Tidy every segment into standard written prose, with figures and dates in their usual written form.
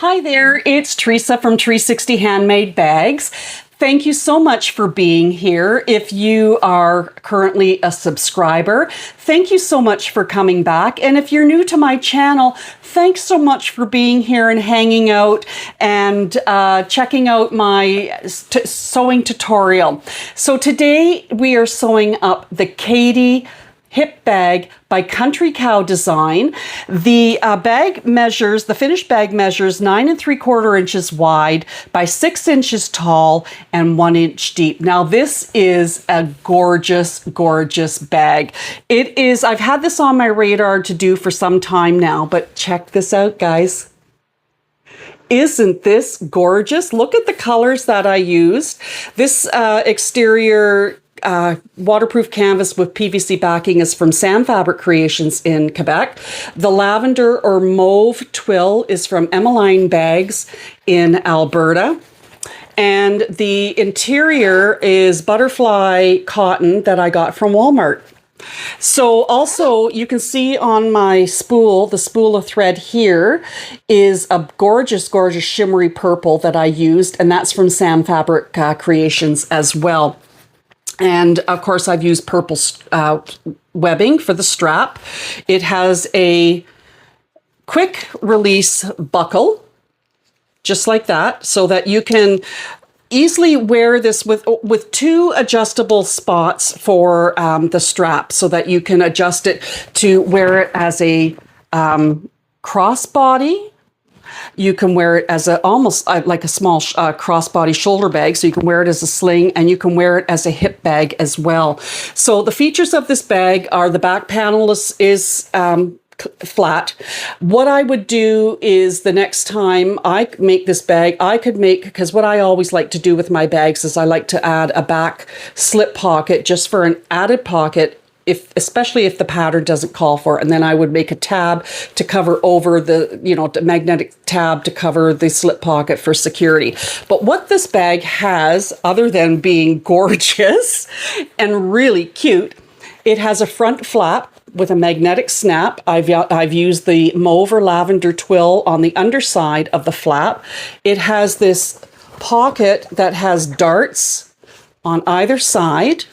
Hi there, it's Teresa from Tree60 Handmade Bags. Thank you so much for being here. If you are currently a subscriber, thank you so much for coming back. And if you're new to my channel, thanks so much for being here and hanging out and checking out my sewing tutorial. So today we are sewing up the Kaede Hip Bag by Country Cow Design. The the finished bag measures 9 3/4 inches wide by 6 inches tall and 1 inch deep. Now this is a gorgeous, gorgeous bag. I've had this on my radar to do for some time now, but check this out, guys. Isn't this gorgeous? Look at the colors that I used. This exterior waterproof canvas with PVC backing is from Sam Fabric Creations in Quebec. The lavender or mauve twill is from Emmeline Bags in Alberta. And the interior is butterfly cotton that I got from Walmart. So also you can see on my spool, the spool of thread here is a gorgeous, gorgeous shimmery purple that I used, and that's from Sam Fabric Creations as well. And of course, I've used purple webbing for the strap. It has a quick release buckle, just like that, so that you can easily wear this with two adjustable spots for the strap, so that you can adjust it to wear it as a crossbody. You can wear it as almost like a small crossbody shoulder bag, so you can wear it as a sling, and you can wear it as a hip bag as well. So the features of this bag are the back panel is flat. What I would do is the next time I make this bag, because what I always like to do with my bags is I like to add a back slip pocket just for an added pocket, especially if the pattern doesn't call for it. And then I would make a tab to cover over the magnetic tab to cover the slip pocket for security. But what this bag has, other than being gorgeous and really cute, it has a front flap with a magnetic snap. I've used the mauve or lavender twill on the underside of the flap. It has this pocket that has darts on either side,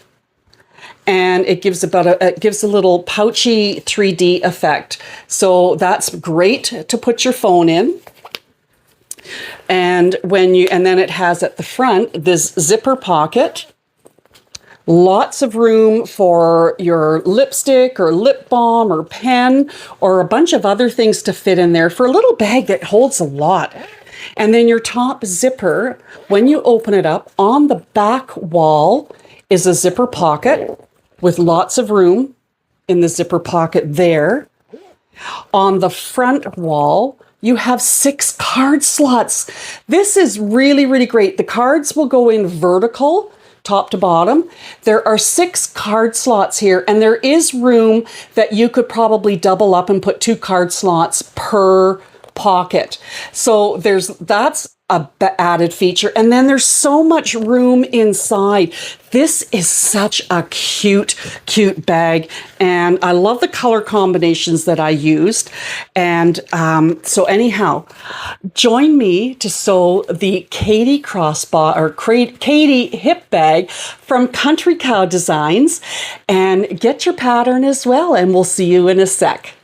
and it gives a little pouchy 3D effect. So that's great to put your phone in. And then it has at the front this zipper pocket. Lots of room for your lipstick or lip balm or pen or a bunch of other things to fit in there for a little bag that holds a lot. And then your top zipper, when you open it up, on the back wall is a zipper pocket with lots of room in the zipper pocket there. On the front wall, you have 6 card slots. This is really, really great. The cards will go in vertical, top to bottom. There are 6 card slots here, and there is room that you could probably double up and put 2 card slots per pocket. So that's a added feature. And then there's so much room inside. This is such a cute, cute bag. And I love the color combinations that I used. And so anyhow, join me to sew the Kaede Kaede Hip Bag from Country Cow Designs, and get your pattern as well. And we'll see you in a sec.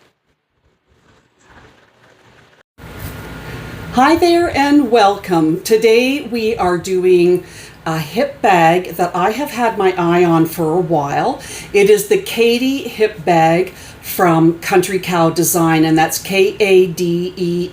Hi there and welcome. Today we are doing a hip bag that I have had my eye on for a while. It is the Kaede Hip Bag from Country Cow Design, and that's Kaede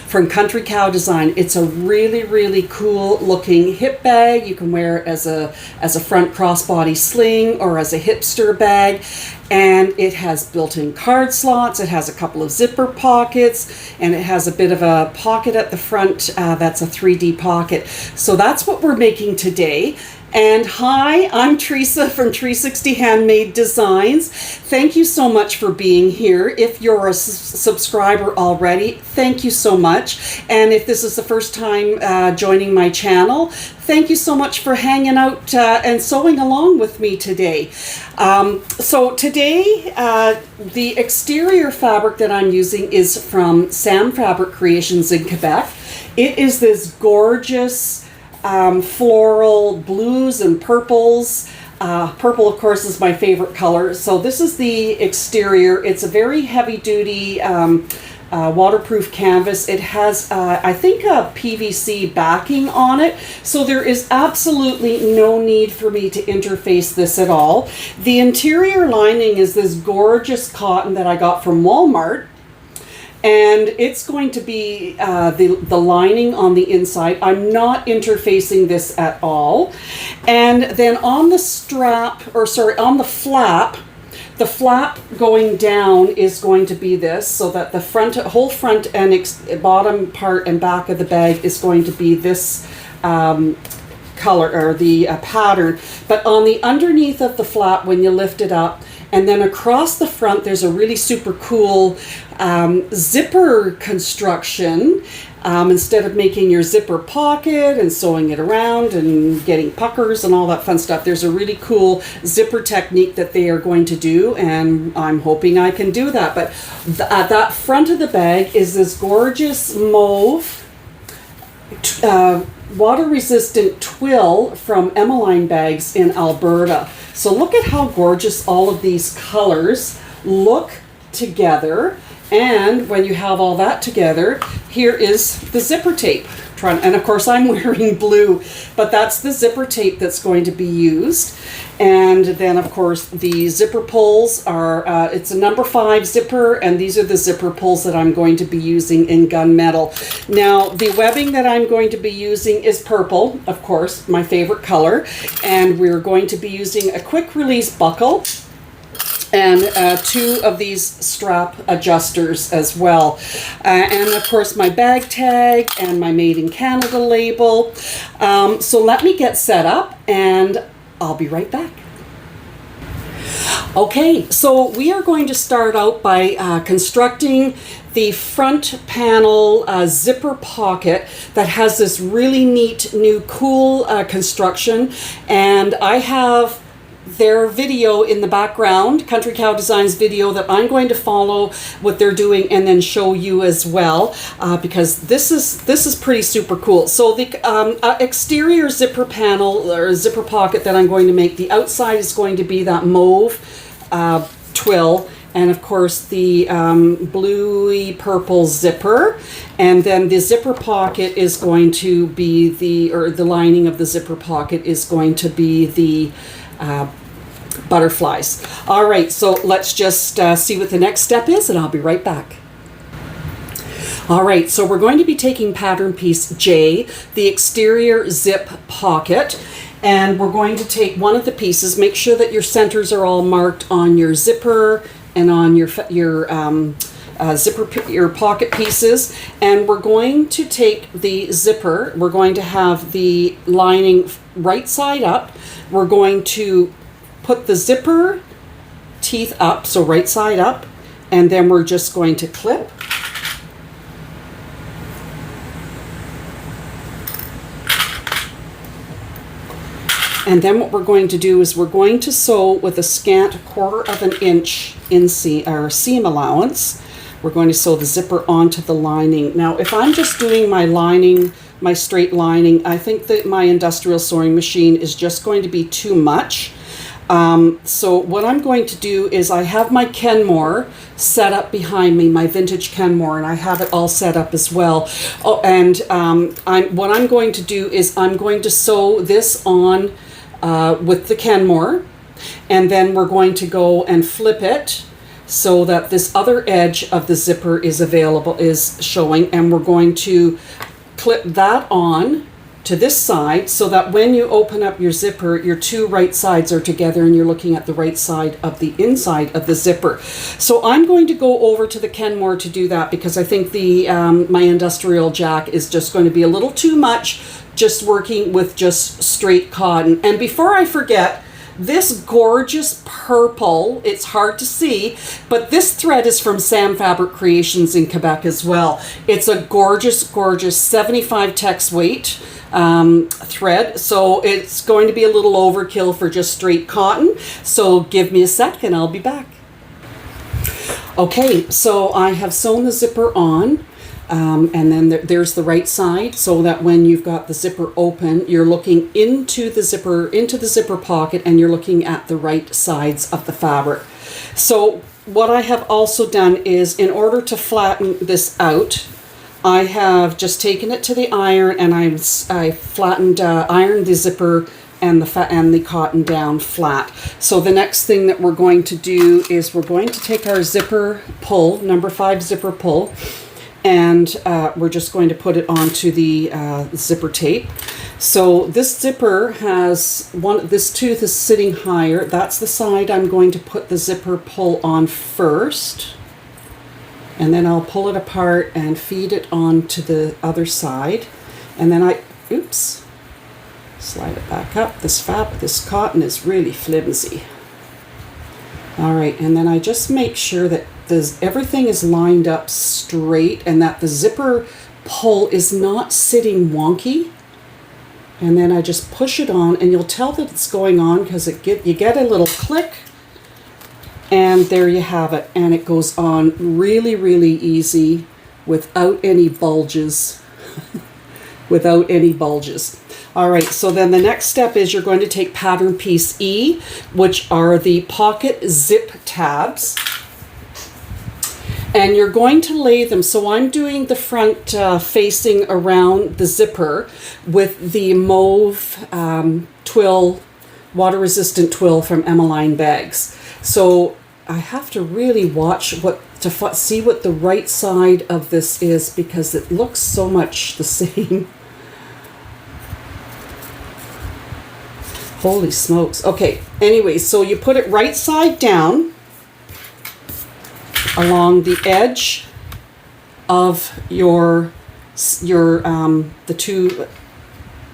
from Country Cow Design. It's a really, really cool looking hip bag. You can wear it as a front crossbody sling or as a hipster bag. And it has built-in card slots. It has a couple of zipper pockets, and it has a bit of a pocket at the front that's a 3D pocket. So that's what we're making today. And hi, I'm Teresa from Tree60 Handmade Designs. Thank you so much for being here. If you're a subscriber already, thank you so much. And if this is the first time joining my channel, thank you so much for hanging out and sewing along with me today. So today, the exterior fabric that I'm using is from Sam Fabric Creations in Quebec. It is this gorgeous floral blues and purples. Purple, of course, is my favorite color. So this is the exterior. It's a very heavy-duty waterproof canvas. It has, I think, a PVC backing on it. So there is absolutely no need for me to interface this at all. The interior lining is this gorgeous cotton that I got from Walmart. And it's going to be the lining on the inside. I'm not interfacing this at all. And then on the strap, or sorry, on the flap going down is going to be this, so that the whole front and bottom part and back of the bag is going to be this color, or the pattern. But on the underneath of the flap, when you lift it up, and then across the front, there's a really super cool zipper construction. Instead of making your zipper pocket and sewing it around and getting puckers and all that fun stuff, there's a really cool zipper technique that they are going to do, and I'm hoping I can do that. But that front of the bag is this gorgeous mauve water-resistant twill from Emmeline Bags in Alberta. So look at how gorgeous all of these colors look together. And when you have all that together, here is the zipper tape. And of course I'm wearing blue, but that's the zipper tape that's going to be used. And then of course the zipper pulls are, it's a number 5 zipper, and these are the zipper pulls that I'm going to be using in gunmetal. Now the webbing that I'm going to be using is purple, of course, my favorite color. And we're going to be using a quick release buckle and 2 of these strap adjusters as well. And of course my bag tag and my Made in Canada label. So let me get set up and I'll be right back. Okay, so we are going to start out by constructing the front panel zipper pocket that has this really neat new cool construction. And I have their video in the background, Country Cow Designs video, that I'm going to follow what they're doing and then show you as well, because this is pretty super cool. So the exterior zipper panel or zipper pocket that I'm going to make, the outside is going to be that mauve twill, and of course the bluey purple zipper, and then the zipper pocket is going to be the lining of the zipper pocket is going to be the butterflies. All right, so let's just see what the next step is, and I'll be right back. All right, so we're going to be taking pattern piece J, the exterior zip pocket, and we're going to take one of the pieces. Make sure that your centers are all marked on your zipper and on your pocket pieces. And we're going to take the zipper, we're going to have the lining right side up. We're going to put the zipper teeth up, so right side up, and then we're just going to clip. And then what we're going to do is we're going to sew with a scant 1/4 of an inch seam allowance. We're going to sew the zipper onto the lining. Now, if I'm just doing my lining, my straight lining, I think that my industrial sewing machine is just going to be too much. So what I'm going to do is I have my Kenmore set up behind me, my vintage Kenmore, and I have it all set up as well. Oh, and what I'm going to do is I'm going to sew this on with the Kenmore, and then we're going to go and flip it so that this other edge of the zipper is showing, and we're going to clip that on to this side so that when you open up your zipper, your two right sides are together and you're looking at the right side of the inside of the zipper. So I'm going to go over to the Kenmore to do that because I think the my industrial jack is just going to be a little too much just working with just straight cotton. And before I forget, this gorgeous purple, it's hard to see, but this thread is from Sam Fabric Creations in Quebec as well. It's a gorgeous, gorgeous 75 tex weight thread, so it's going to be a little overkill for just straight cotton. So give me a sec and I'll be back. Okay, so I have sewn the zipper on. And then there's the right side, so that when you've got the zipper open, you're looking into the zipper pocket, and you're looking at the right sides of the fabric. So what I have also done is, in order to flatten this out, I have just taken it to the iron, and I flattened, ironed the zipper and the cotton down flat. So the next thing that we're going to do is we're going to take our zipper pull, number 5 zipper pull, and we're just going to put it onto the zipper tape. So this zipper has this tooth is sitting higher. That's the side I'm going to put the zipper pull on first. And then I'll pull it apart and feed it onto the other side. And then slide it back up. This cotton is really flimsy. All right, and then I just make sure that everything is lined up straight and that the zipper pull is not sitting wonky. And then I just push it on, and you'll tell that it's going on because you get a little click, and there you have it. And it goes on really, really easy without any bulges. Without any bulges. All right, so then the next step is you're going to take pattern piece E, which are the pocket zip tabs. And you're going to lay them, so I'm doing the front facing around the zipper with the mauve twill, water-resistant twill from Emmeline Bags. So I have to really watch see what the right side of this is because it looks so much the same. Holy smokes. Okay, anyway, so you put it right side down along the edge of the two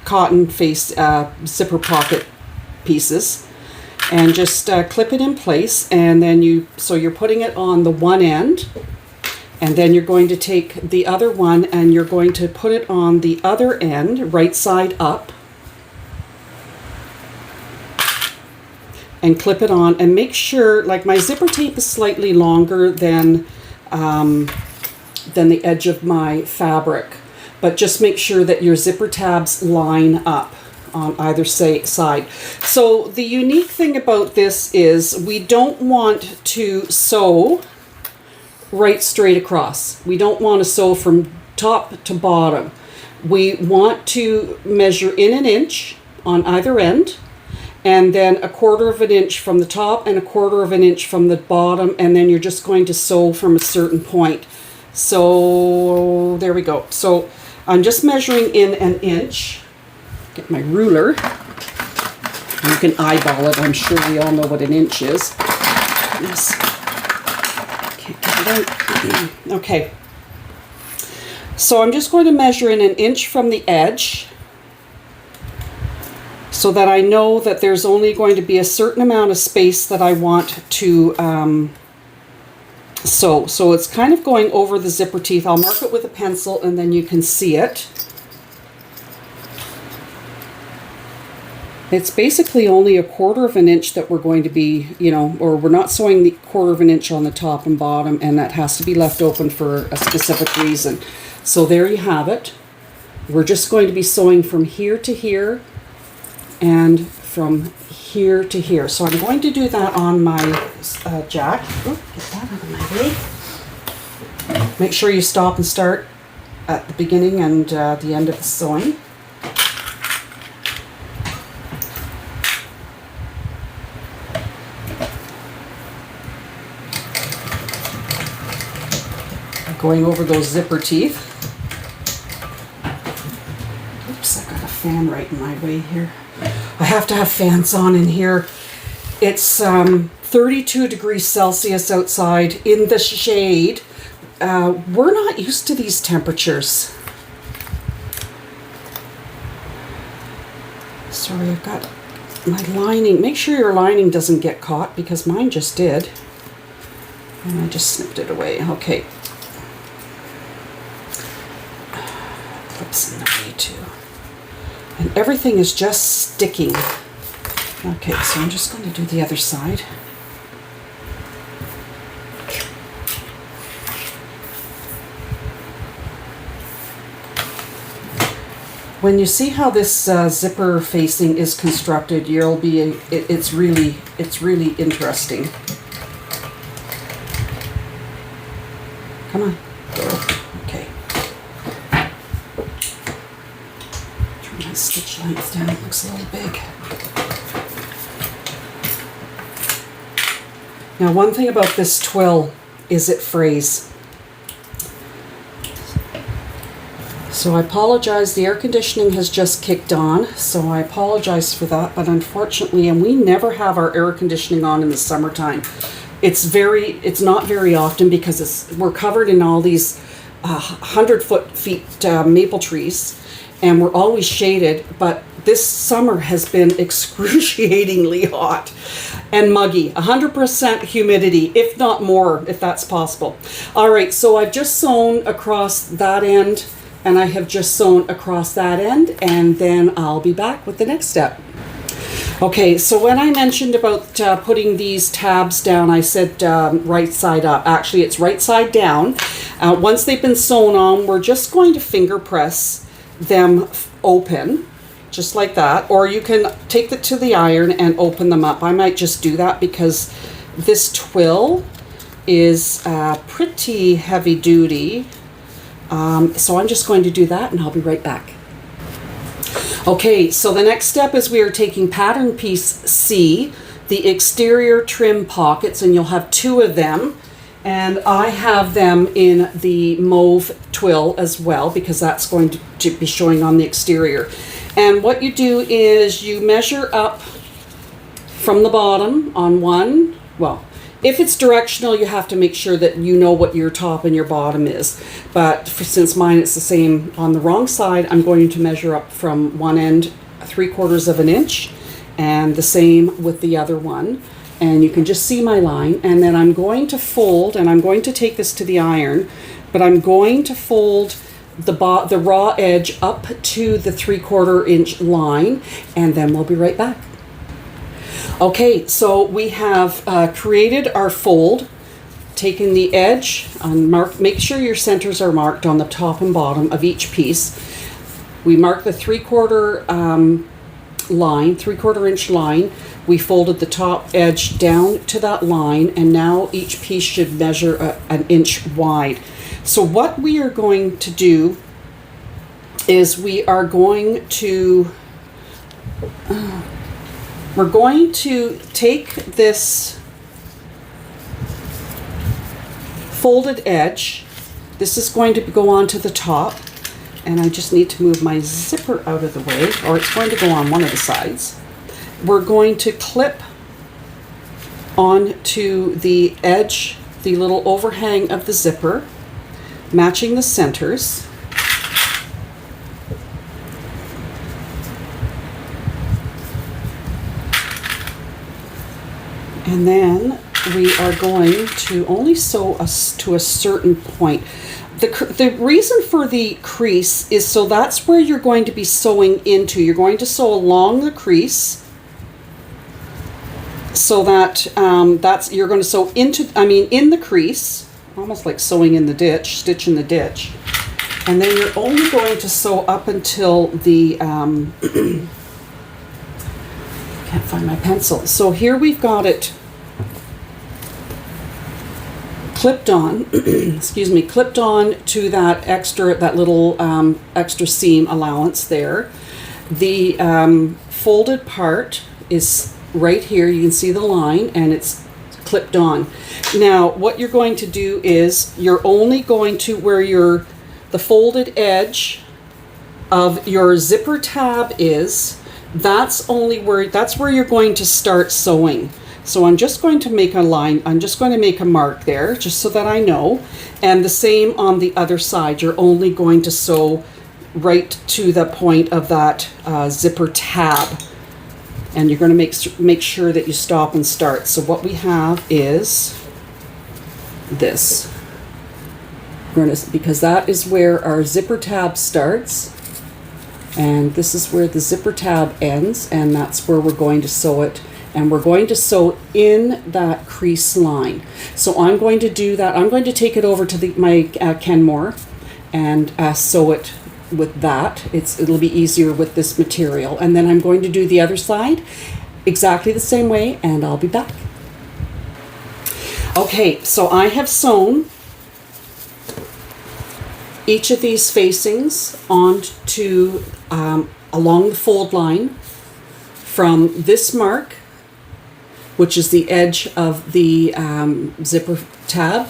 cotton face zipper pocket pieces, and just clip it in place. And then you're putting it on the one end, and then you're going to take the other one and you're going to put it on the other end, right side up, and clip it on. And make sure, like, my zipper tape is slightly longer than the edge of my fabric, but just make sure that your zipper tabs line up on either side. So the unique thing about this is we don't want to sew right straight across. We don't want to sew from top to bottom. We want to measure in an inch on either end, and then 1/4 of an inch from the top and 1/4 of an inch from the bottom, and then you're just going to sew from a certain point. So there we go. So I'm just measuring in an inch. Get my ruler. You can eyeball it. I'm sure we all know what an inch is. Yes. Can't get it out. Okay. So I'm just going to measure in an inch from the edge, so that I know that there's only going to be a certain amount of space that I want to sew. So it's kind of going over the zipper teeth. I'll mark it with a pencil and then you can see it. It's basically only 1/4 of an inch that we're going to be, or we're not sewing the 1/4 of an inch on the top and bottom, and that has to be left open for a specific reason. So there you have it. We're just going to be sewing from here to here and from here to here. So I'm going to do that on my jack. Oh, get that out of my way. Make sure you stop and start at the beginning and the end of the sewing. Going over those zipper teeth. Oops, I got a fan right in my way here. I have to have fans on in here. It's 32 degrees Celsius outside in the shade. We're not used to these temperatures. Sorry, I've got my lining. Make sure your lining doesn't get caught because mine just did. And I just snipped it away. Okay. Clips in the way too. And everything is just sticking. Okay, so I'm just going to do the other side. When you see how this zipper facing is constructed, you'll be it's really interesting. Come on. Okay. Turn my stitch length down. It looks a little big. Now, one thing about this twill is it frays. So I apologize, the air conditioning has just kicked on, so I apologize for that, but unfortunately, and we never have our air conditioning on in the summertime. It's not very often because we're covered in all these 100-foot maple trees, and we're always shaded, but this summer has been excruciatingly hot and muggy, 100% humidity, if not more, if that's possible. All right, so I've just sewn across that end, and I have just sewn across that end, and then I'll be back with the next step. Okay, so when I mentioned about putting these tabs down, I said right side up. Actually, it's right side down. Once they've been sewn on, we're just going to finger press them open, just like that. Or you can take it to the iron and open them up. I might just do that because this twill is pretty heavy duty. So I'm just going to do that and I'll be right back. Okay, so the next step is we are taking pattern piece C, the exterior trim pockets, and you'll have 2 of them. And I have them in the mauve twill as well because that's going to be showing on the exterior. And what you do is you measure up from the bottom on one, well, if it's directional, you have to make sure that you know what your top and your bottom is. But since mine is the same on the wrong side, I'm going to measure up from one end 3/4 of an inch, and the same with the other one. And you can just see my line. And then I'm going to fold, and I'm going to take this to the iron, but I'm going to fold the raw edge up to the 3/4 inch line, and then we'll be right back. Okay, so we have created our fold, taken the edge, and make sure your centers are marked on the top and bottom of each piece. We mark the 3/4 line, 3/4 inch line. We folded the top edge down to that line, and now each piece should measure an inch wide. So what we are going to do is we're going to take this folded edge. This is going to go on to the top, and I just need to move my zipper out of the way, or it's going to go on one of the sides. We're going to clip onto the edge, the little overhang of the zipper, matching the centers. And then we are going to only sew us to a certain point. The reason for the crease is so that's where you're going to be sewing into. You're going to sew along the crease so that you're going to sew into, in the crease, almost like sewing in the ditch, stitch in the ditch. And then you're only going to sew up until the, can't find my pencil. So here we've got it clipped on, excuse me, clipped on to that little extra seam allowance there. The folded part is right here. You can see the line, and it's clipped on. Now, what you're going to do is you're only going to where the folded edge of your zipper tab is, that's where you're going to start sewing. So I'm just going to make a line, I'm just going to make a mark there just so that I know. And the same on the other side, you're only going to sew right to the point of that zipper tab. And you're going to make sure that you stop and start. So what we have is this. Because that is where our zipper tab starts. And this is where the zipper tab ends. And that's where we're going to sew it. And we're going to sew in that crease line. So I'm going to do that. I'm going to take it over to my Kenmore and sew it with that. It'll be easier with this material. And then I'm going to do the other side exactly the same way, and I'll be back. Okay, so I have sewn each of these facings onto along the fold line from this mark, which is the edge of the zipper tab,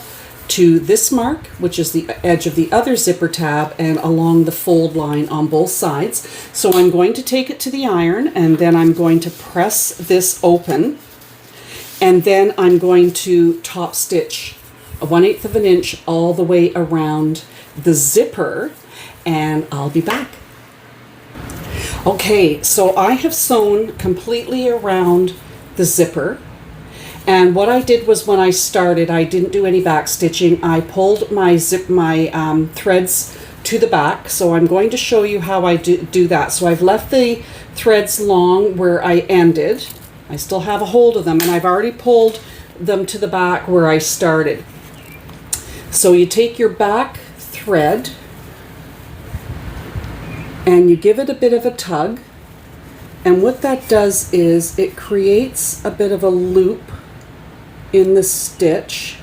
to this mark, which is the edge of the other zipper tab, and along the fold line on both sides. So I'm going to take it to the iron, and then I'm going to press this open, and then I'm going to top stitch a 1/8 of an inch all the way around the zipper, and I'll be back. Okay, so I have sewn completely around the zipper. And what I did was, when I started, I didn't do any back stitching. I pulled my threads to the back. So I'm going to show you how I do that. So I've left the threads long where I ended. I still have a hold of them, and I've already pulled them to the back where I started. So you take your back thread and you give it a bit of a tug. And what that does is it creates a bit of a loop in the stitch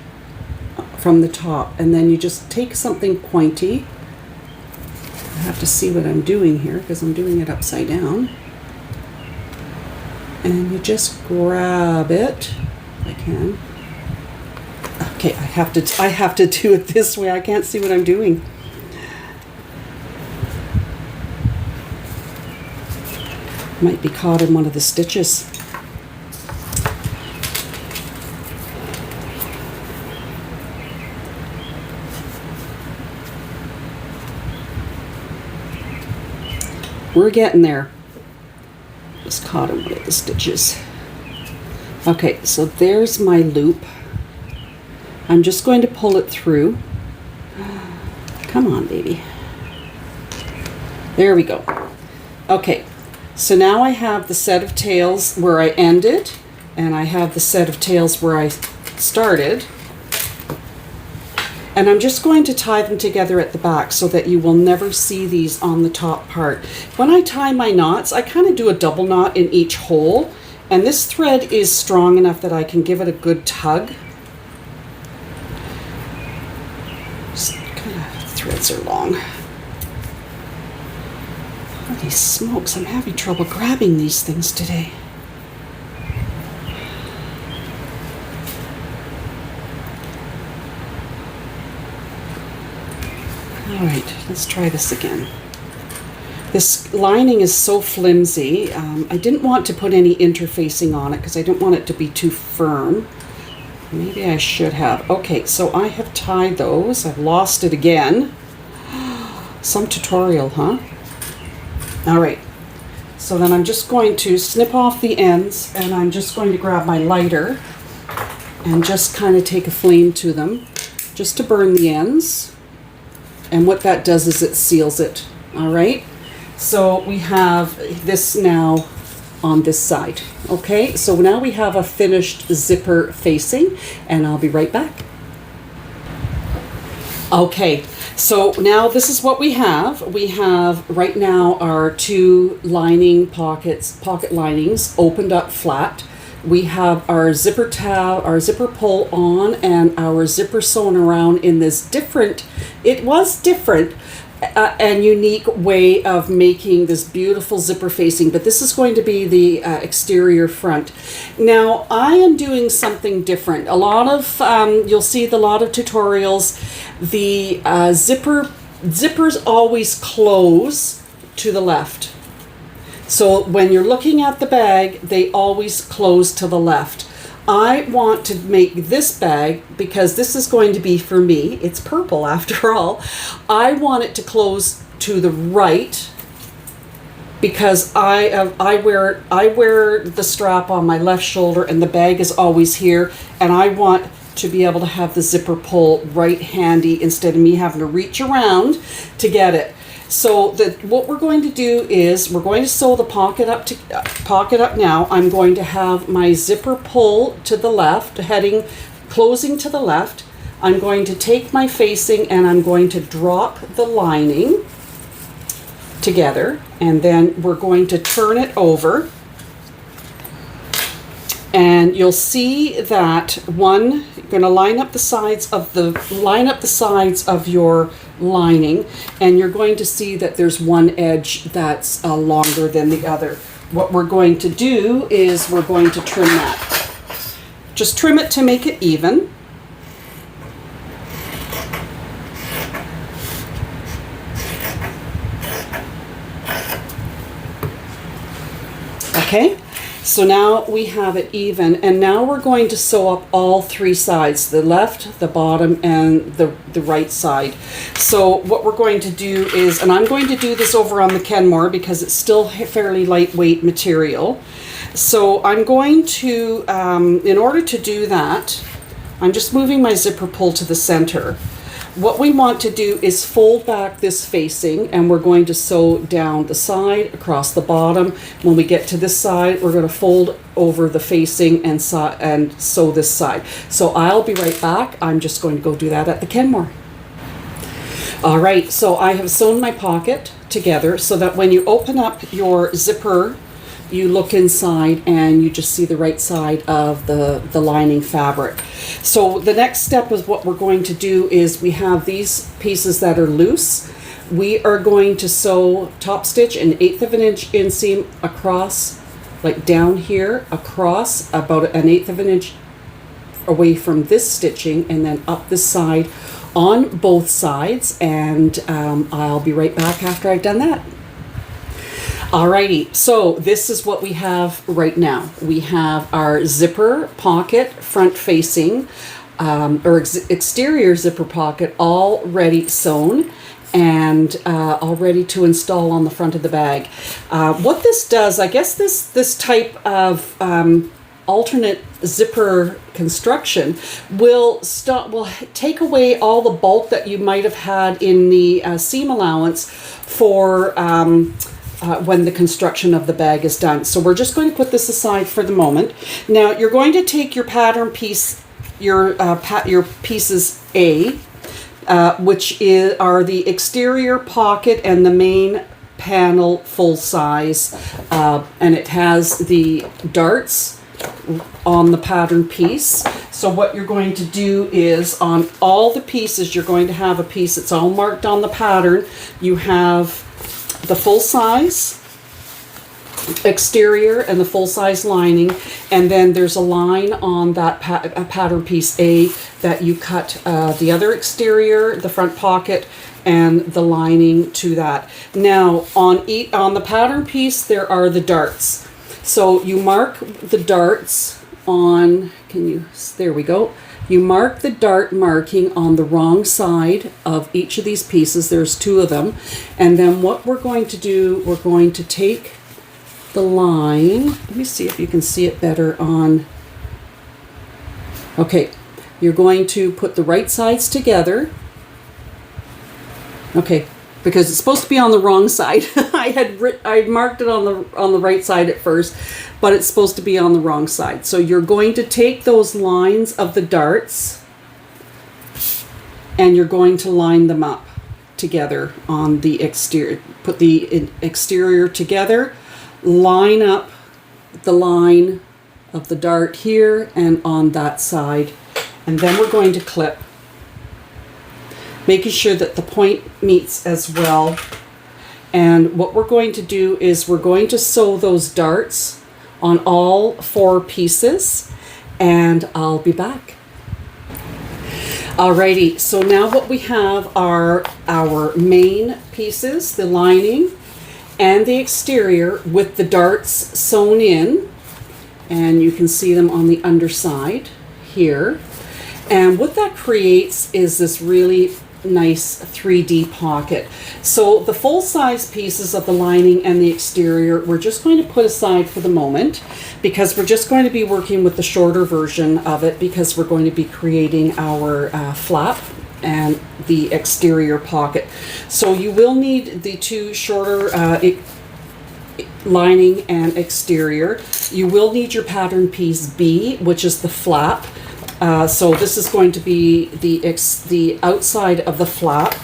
from the top, and then you just take something pointy. I have to see what I'm doing here because I'm doing it upside down, and you just grab it if I can. Okay, I have to do it this way. I can't see what I'm doing. Might be caught in one of the stitches. We're getting there. Just caught in one of the stitches. Okay, so there's my loop. I'm just going to pull it through. Come on, baby. There we go. Okay, so now I have the set of tails where I ended, and I have the set of tails where I started. And I'm just going to tie them together at the back so that you will never see these on the top part. When I tie my knots, I kind of do a double knot in each hole. And this thread is strong enough that I can give it a good tug. Just kind of, threads are long. Holy smokes, I'm having trouble grabbing these things today. All right, let's try this again. This lining is so flimsy. I didn't want to put any interfacing on it because I didn't want it to be too firm. Maybe I should have. Okay, so I have tied those. I've lost it again. Some tutorial, huh? All right, so then I'm just going to snip off the ends, and I'm just going to grab my lighter and just kind of take a flame to them just to burn the ends. And what that does is it seals it. All right, so we have this now on this side. Okay, so now we have a finished zipper facing, and I'll be right back. Okay, so now this is what we have. We have right now our two lining pocket linings opened up flat. We have our zipper tab, our zipper pull on, and our zipper sewn around in this different, it was different and unique way of making this beautiful zipper facing, but this is going to be the exterior front. Now I am doing something different. A lot of, you'll see a lot of tutorials, the zippers always close to the left. So when you're looking at the bag, they always close to the left. I want to make this bag, because this is going to be for me, it's purple after all, I want it to close to the right, because I wear the strap on my left shoulder and the bag is always here, and I want to be able to have the zipper pull right handy instead of me having to reach around to get it. So what we're going to do is we're going to sew the pocket up now. I'm going to have my zipper pull to the left, closing to the left. I'm going to take my facing and I'm going to drop the lining together, and then we're going to turn it over. And you'll see that you're going to line up the sides of your lining, and you're going to see that there's one edge that's longer than the other. What we're going to do is we're going to trim that. Just trim it to make it even. Okay. So now we have it even, and now we're going to sew up all three sides, the left, the bottom, and the right side. So what we're going to do is, and I'm going to do this over on the Kenmore because it's still fairly lightweight material. So I'm going to, in order to do that, I'm just moving my zipper pull to the center. What we want to do is fold back this facing, and we're going to sew down the side, across the bottom. When we get to this side, we're going to fold over the facing and sew this side. So I'll be right back. I'm just going to go do that at the Kenmore. All right, so I have sewn my pocket together so that when you open up your zipper, you look inside and you just see the right side of the lining fabric. So the next step is what we're going to do is we have these pieces that are loose. We are going to sew top stitch an 1/8 of an inch inseam across, like down here, across about an 1/8 of an inch away from this stitching, and then up this side on both sides. And I'll be right back after I've done that. Alrighty, so this is what we have right now. We have our zipper pocket front facing, or exterior zipper pocket already sewn and all ready to install on the front of the bag. What this does, I guess this type of alternate zipper construction will take away all the bulk that you might have had in the seam allowance for when the construction of the bag is done. So we're just going to put this aside for the moment. Now you're going to take your pattern piece, your pieces A, which are the exterior pocket and the main panel full size, and it has the darts on the pattern piece. So what you're going to do is on all the pieces, you're going to have a piece that's all marked on the pattern. You have the full size exterior and the full size lining, and then there's a line on that pattern piece A that you cut the other exterior, the front pocket, and the lining to that. Now on the pattern piece there are the darts. So you mark the darts on, there we go. You mark the dart marking on the wrong side of each of these pieces. There's 2 of them. And then what we're going to do, we're going to take the line. Let me see if you can see it better on. Okay, you're going to put the right sides together. Okay, because it's supposed to be on the wrong side. I marked it on the right side at first, but it's supposed to be on the wrong side. So you're going to take those lines of the darts and you're going to line them up together on the exterior. Put the exterior together, line up the line of the dart here and on that side, and then we're going to clip, making sure that the point meets as well. And what we're going to do is we're going to sew those darts on all 4 pieces, and I'll be back. Alrighty, so now what we have are our main pieces, the lining, and the exterior with the darts sewn in, and you can see them on the underside here. And what that creates is this really nice 3D pocket. So the full-size pieces of the lining and the exterior we're just going to put aside for the moment, because we're just going to be working with the shorter version of it, because we're going to be creating our flap and the exterior pocket. So you will need the two shorter lining and exterior. You will need your pattern piece B, which is the flap. So this is going to be the outside of the flap,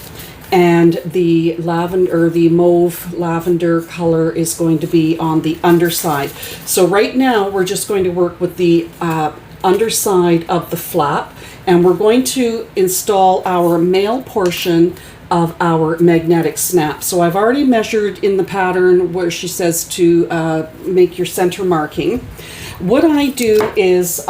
and the lavender, the mauve lavender color is going to be on the underside. So right now we're just going to work with the underside of the flap, and we're going to install our male portion of our magnetic snap. So I've already measured in the pattern where she says to make your center marking. What I do is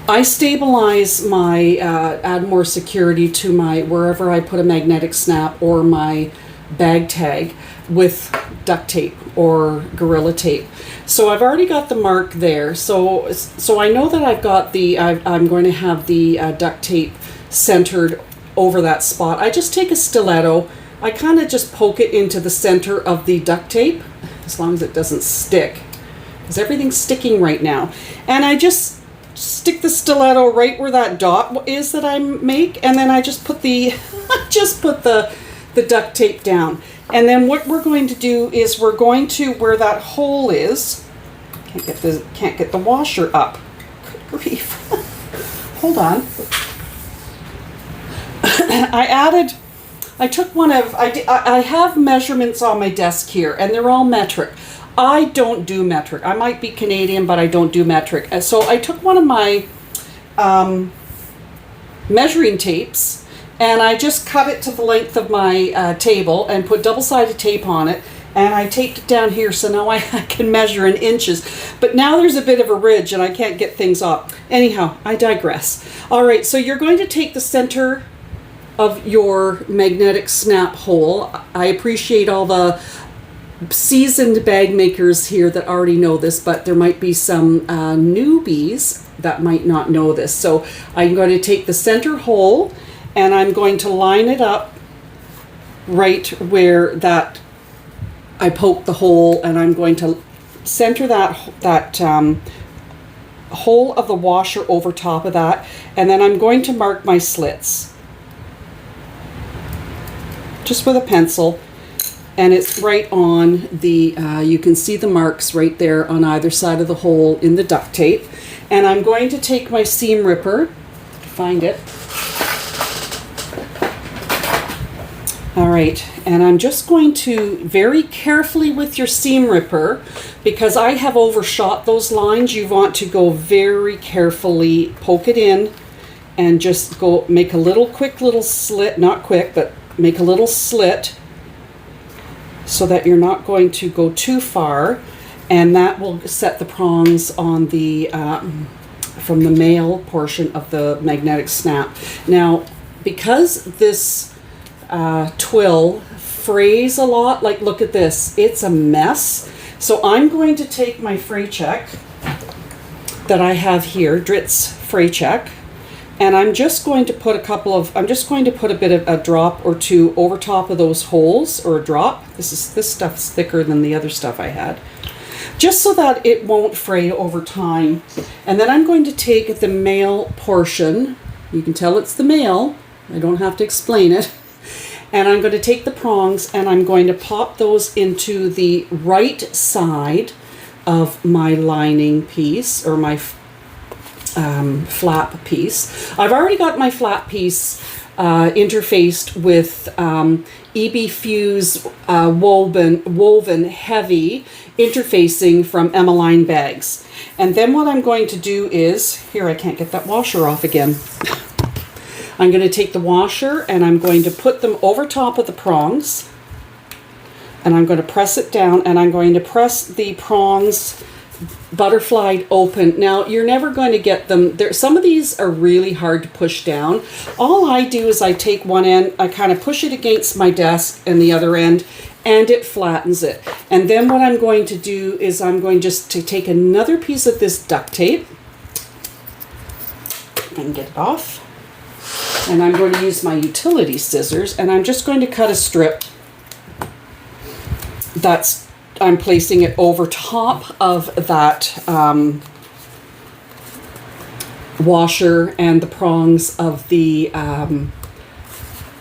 I stabilize my, add more security to my, wherever I put a magnetic snap or my bag tag, with duct tape or Gorilla Tape. So I've already got the mark there. So I know that I've got the, I'm going to have the duct tape centered over that spot. I just take a stiletto, I kind of just poke it into the center of the duct tape, as long as it doesn't stick, because everything's sticking right now. And I just stick the stiletto right where that dot is that I make, and then I just put the the duct tape down. And then what we're going to do is we're going to, where that hole is, can't get the washer up. Good grief. Hold on. I took one of, I have measurements on my desk here, and they're all metric. I don't do metric. I might be Canadian, but I don't do metric. And so I took one of my measuring tapes, and I just cut it to the length of my table and put double-sided tape on it, and I taped it down here, so now I can measure in inches. But now there's a bit of a ridge, and I can't get things off. Anyhow, I digress. All right, so you're going to take the center of your magnetic snap hole. I appreciate all the seasoned bag makers here that already know this, but there might be some newbies that might not know this. So I'm going to take the center hole, and I'm going to line it up right where that I poked the hole, and I'm going to center that hole of the washer over top of that, and then I'm going to mark my slits just with a pencil. And it's right on the, you can see the marks right there on either side of the hole in the duct tape. And I'm going to take my seam ripper, find it. All right, and I'm just going to very carefully with your seam ripper, because I have overshot those lines, you want to go very carefully, poke it in, and just go make a little quick little slit, not quick, but make a little slit, so that you're not going to go too far, and that will set the prongs on the from the male portion of the magnetic snap. Now, because this twill frays a lot, like look at this, it's a mess. So I'm going to take my fray check that I have here, Dritz fray check, and I'm just going to put a bit of a drop or two over top of those holes, or a drop. This stuff's thicker than the other stuff I had, just so that it won't fray over time. And then I'm going to take the male portion. You can tell it's the male. I don't have to explain it. And I'm going to take the prongs, and I'm going to pop those into the right side of my lining piece, or my flap piece. I've already got my flap piece interfaced with EB Fuse woven heavy interfacing from Emmeline Bags. And then what I'm going to do is, here, I can't get that washer off again. I'm going to take the washer, and I'm going to put them over top of the prongs, and I'm going to press it down, and I'm going to press the prongs butterflied open. Now, you're never going to get them there. Some of these are really hard to push down. All I do is I take one end, I kind of push it against my desk and the other end, and it flattens it. And then what I'm going to do is I'm going just to take another piece of this duct tape and get it off. And I'm going to use my utility scissors, and I'm just going to cut a strip that's, I'm placing it over top of that washer and the prongs of the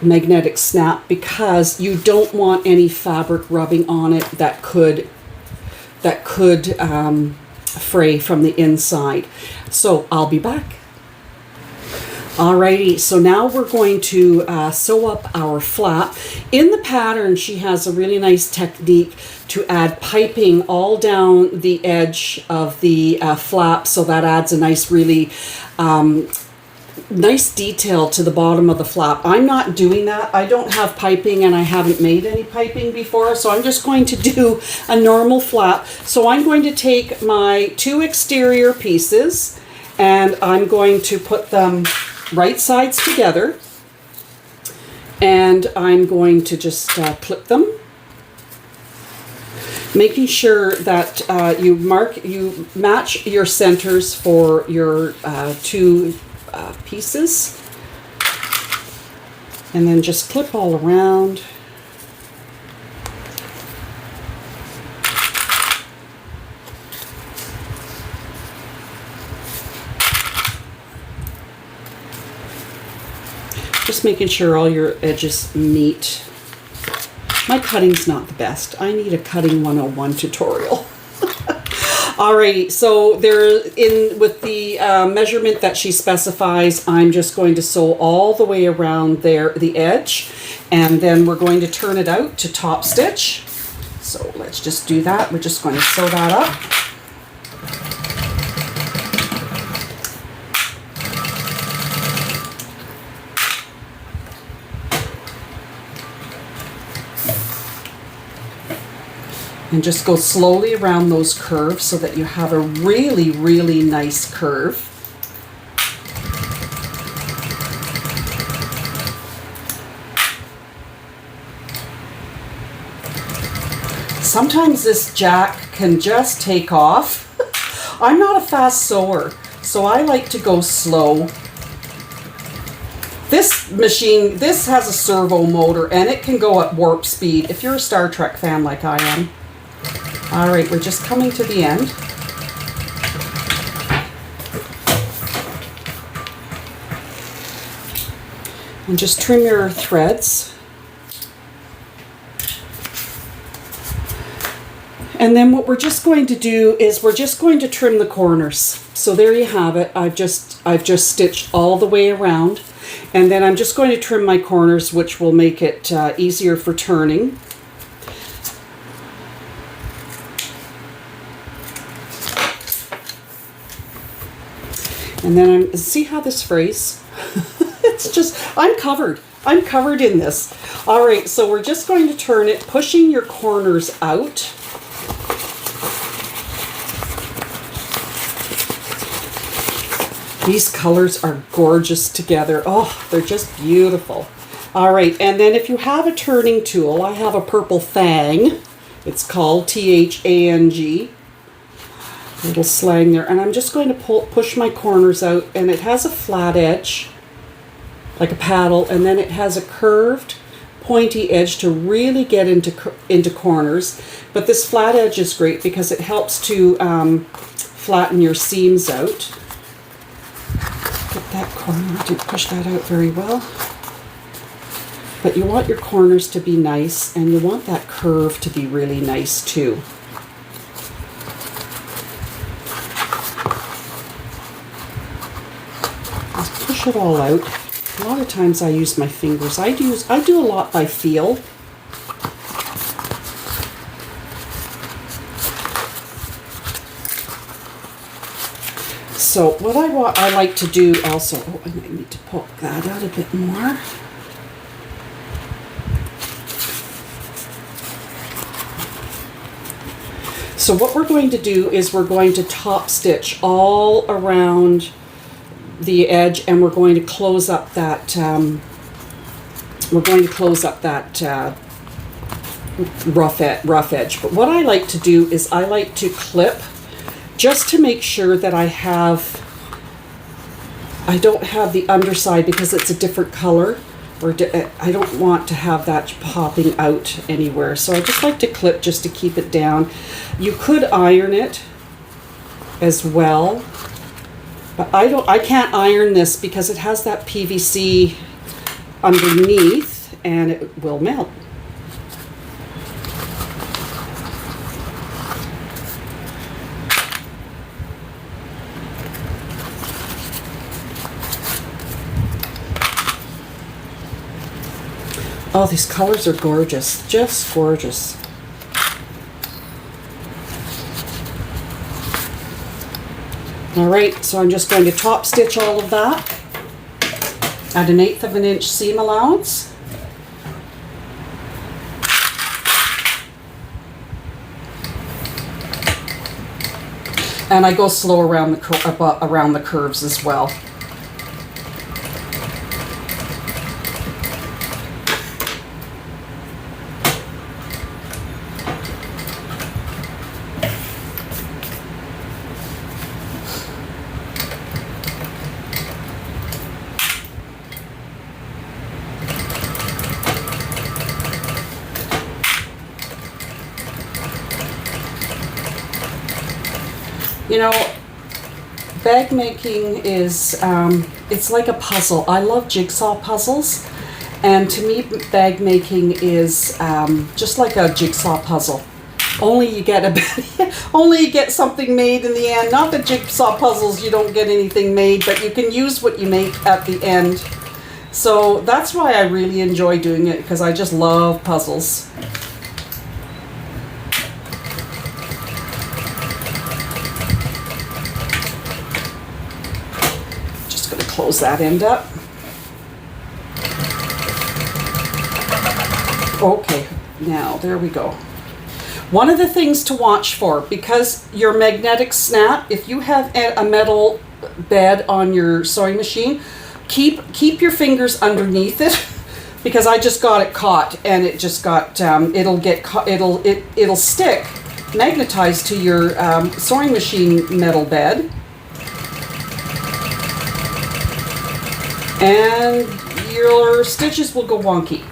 magnetic snap, because you don't want any fabric rubbing on it that could fray from the inside. So I'll be back. Alrighty, so now we're going to sew up our flap. In the pattern, she has a really nice technique to add piping all down the edge of the flap, so that adds a nice, really nice detail to the bottom of the flap. I'm not doing that. I don't have piping, and I haven't made any piping before, so I'm just going to do a normal flap. So I'm going to take my 2 exterior pieces, and I'm going to put them right sides together, and I'm going to just clip them, making sure that you match your centers for your 2 pieces, and then just clip all around. Just making sure all your edges meet. My cutting's not the best. I need a cutting 101 tutorial. Alrighty, so with the measurement that she specifies, I'm just going to sew all the way around the edge, and then we're going to turn it out to top stitch. So let's just do that. We're just going to sew that up. And just go slowly around those curves so that you have a really, really nice curve. Sometimes this jack can just take off. I'm not a fast sewer, so I like to go slow. This machine, this has a servo motor, and it can go at warp speed if you're a Star Trek fan like I am. All right, we're just coming to the end. And just trim your threads. And then what we're just going to do is we're just going to trim the corners. So there you have it. I've just stitched all the way around. And then I'm just going to trim my corners, which will make it easier for turning. And then see how this frays? It's just, I'm covered in this. All right, so we're just going to turn it, pushing your corners out. These colors are gorgeous together. Oh, they're just beautiful. All right, and then if you have a turning tool, I have a purple Thang. It's called T-H-A-N-G. Little slang there, and I'm just going to push my corners out, and it has a flat edge like a paddle, and then it has a curved pointy edge to really get into corners. But this flat edge is great because it helps to flatten your seams out. Get that corner, I didn't push that out very well, but you want your corners to be nice, and you want that curve to be really nice too. Push it all out. A lot of times I use my fingers. I do a lot by feel. So what I like to do also, oh, I need to poke that out a bit more. So what we're going to do is we're going to top stitch all around the edge, and we're going to close up that rough edge. But what I like to do is I like to clip just to make sure that I don't have the underside, because it's a different color, or I don't want to have that popping out anywhere. So I just like to clip just to keep it down. You could iron it as well, but I can't iron this because it has that PVC underneath and it will melt. Oh, these colors are gorgeous, just gorgeous. All right, so I'm just going to top stitch all of that at 1/8 of an inch seam allowance. And I go slow around the curves as well. You know, bag making is, it's like a puzzle. I love jigsaw puzzles, and to me bag making is just like a jigsaw puzzle. Only you get something made in the end. Not the jigsaw puzzles, you don't get anything made, but you can use what you make at the end. So that's why I really enjoy doing it, because I just love puzzles. Close that end up. Okay, now there we go. One of the things to watch for, because your magnetic snap, if you have a metal bed on your sewing machine, keep your fingers underneath it, because I just got it caught, and it just got it'll stick magnetized to your sewing machine metal bed. And your stitches will go wonky.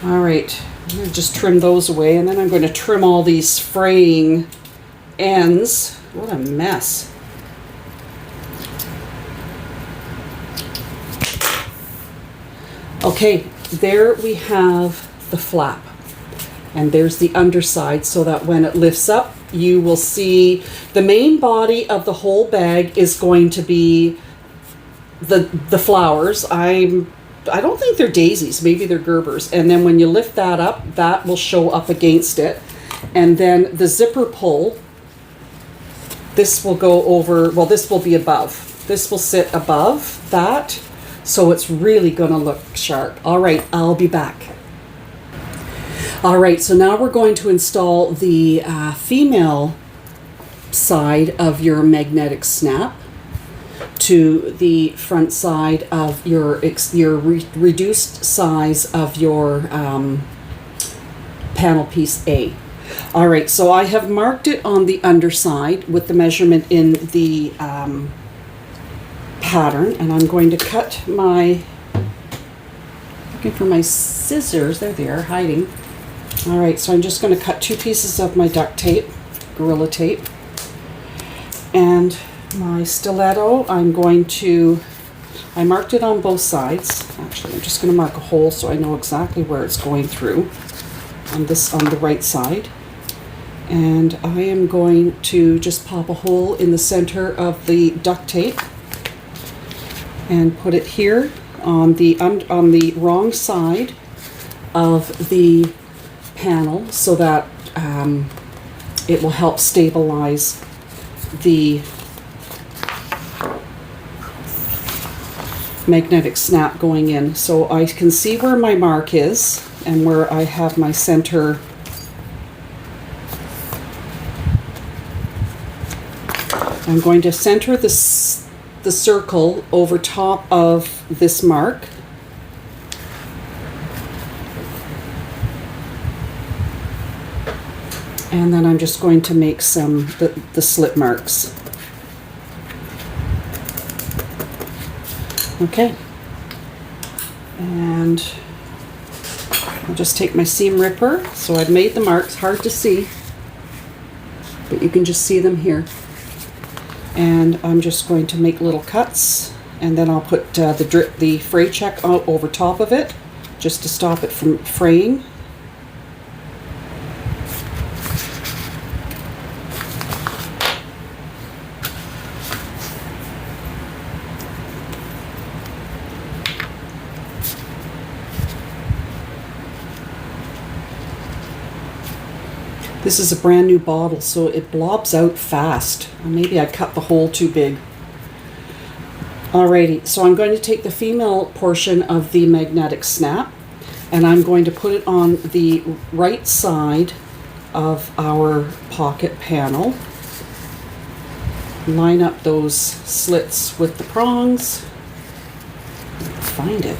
All right, I'm going to just trim those away, and then I'm going to trim all these fraying ends. What a mess. Okay, there we have the flap. And there's the underside, so that when it lifts up, you will see the main body of the whole bag is going to be the flowers. I don't think they're daisies, maybe they're Gerbers. And then when you lift that up, that will show up against it. And then the zipper pull, this will go over, well, this will be above. This will sit above that, so it's really gonna look sharp. All right, I'll be back. All right, so now we're going to install the female side of your magnetic snap to the front side of your reduced size of your panel piece A. All right, so I have marked it on the underside with the measurement in the pattern, and I'm going to cut my, looking for my scissors, there they are, hiding. All right, so I'm just going to cut 2 pieces of my duct tape, Gorilla Tape, and my stiletto. I marked it on both sides. Actually, I'm just going to mark a hole so I know exactly where it's going through on the right side. And I am going to just pop a hole in the center of the duct tape and put it here on the wrong side of the panel, so that it will help stabilize the magnetic snap going in. So I can see where my mark is, and where I have my center. I'm going to center the circle over top of this mark. And then I'm just going to make the slit marks. Okay. And I'll just take my seam ripper. So I've made the marks, hard to see, but you can just see them here. And I'm just going to make little cuts, and then I'll put the fray check out over top of it, just to stop it from fraying. This is a brand new bottle, so it blobs out fast. Maybe I cut the hole too big. Alrighty, so I'm going to take the female portion of the magnetic snap, and I'm going to put it on the right side of our pocket panel. Line up those slits with the prongs. Find it.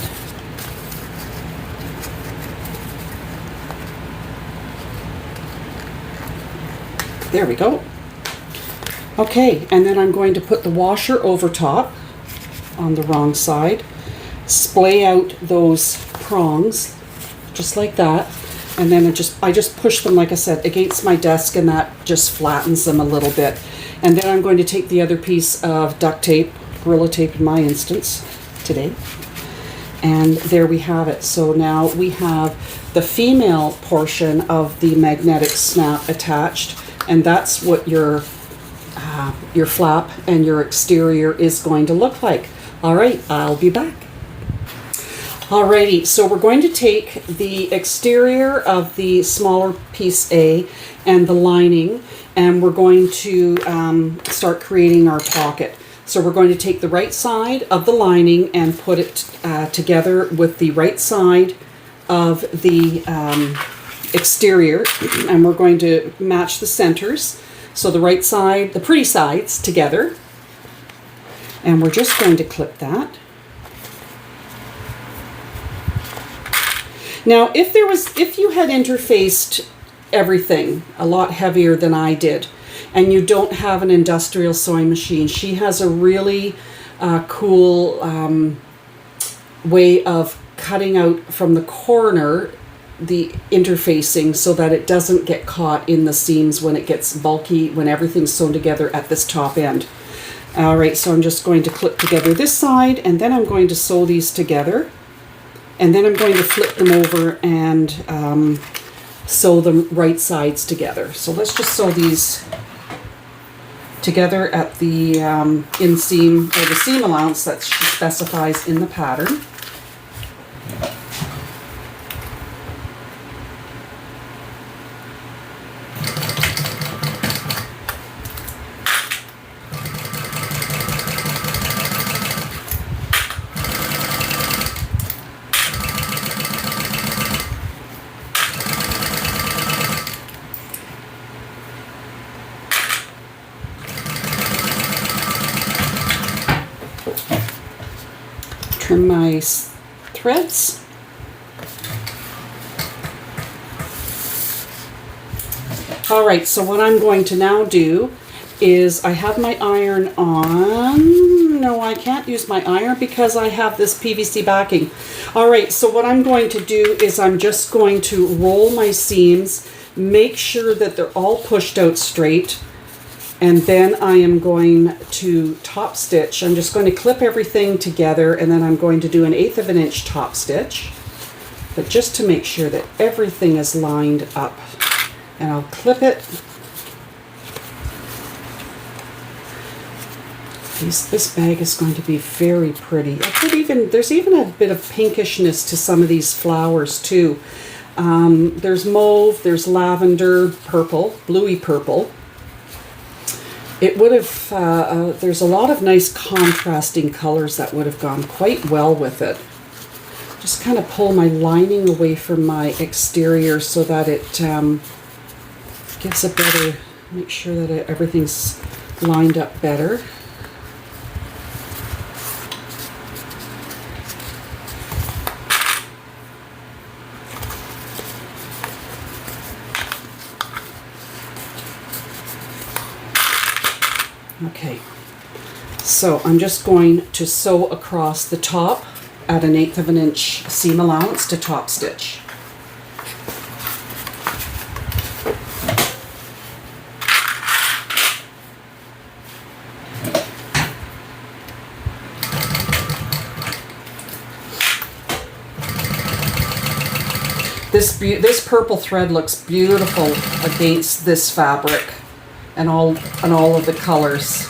There we go. Okay, and then I'm going to put the washer over top on the wrong side, splay out those prongs just like that, and then I just push them, like I said, against my desk, and that just flattens them a little bit. And then I'm going to take the other piece of duct tape, Gorilla Tape in my instance today, and there we have it. So now we have the female portion of the magnetic snap attached, and that's what your flap and your exterior is going to look like. All right, I'll be back. Alrighty, so we're going to take the exterior of the smaller piece A and the lining, and we're going to start creating our pocket. So we're going to take the right side of the lining and put it together with the right side of the exterior, and we're going to match the centers. So the right side, the pretty sides together, and we're just going to clip that. Now, if you had interfaced everything a lot heavier than I did, and you don't have an industrial sewing machine, she has a really cool way of cutting out from the corner the interfacing so that it doesn't get caught in the seams when it gets bulky, when everything's sewn together at this top end. All right, so I'm just going to clip together this side, and then I'm going to sew these together, and then I'm going to flip them over and sew them right sides together. So let's just sew these together at the inseam, or the seam allowance that she specifies in the pattern. Trim my threads. All right, so what I'm going to now do is I have my iron on. No, I can't use my iron because I have this PVC backing. All right, so what I'm going to do is I'm just going to roll my seams, make sure that they're all pushed out straight, and then I am going to top stitch. I'm just going to clip everything together, and then I'm going to do 1/8 of an inch top stitch, but just to make sure that everything is lined up. And I'll clip it. This bag is going to be very pretty. There's even a bit of pinkishness to some of these flowers too. There's mauve, there's lavender, purple, bluey purple. It would have, there's a lot of nice contrasting colors that would have gone quite well with it. just kind of pull my lining away from my exterior so that it gives a better, make sure that everything's lined up better. Okay, so I'm just going to sew across the top at 1/8 of an inch seam allowance to top stitch. This purple thread looks beautiful against this fabric and all of the colors.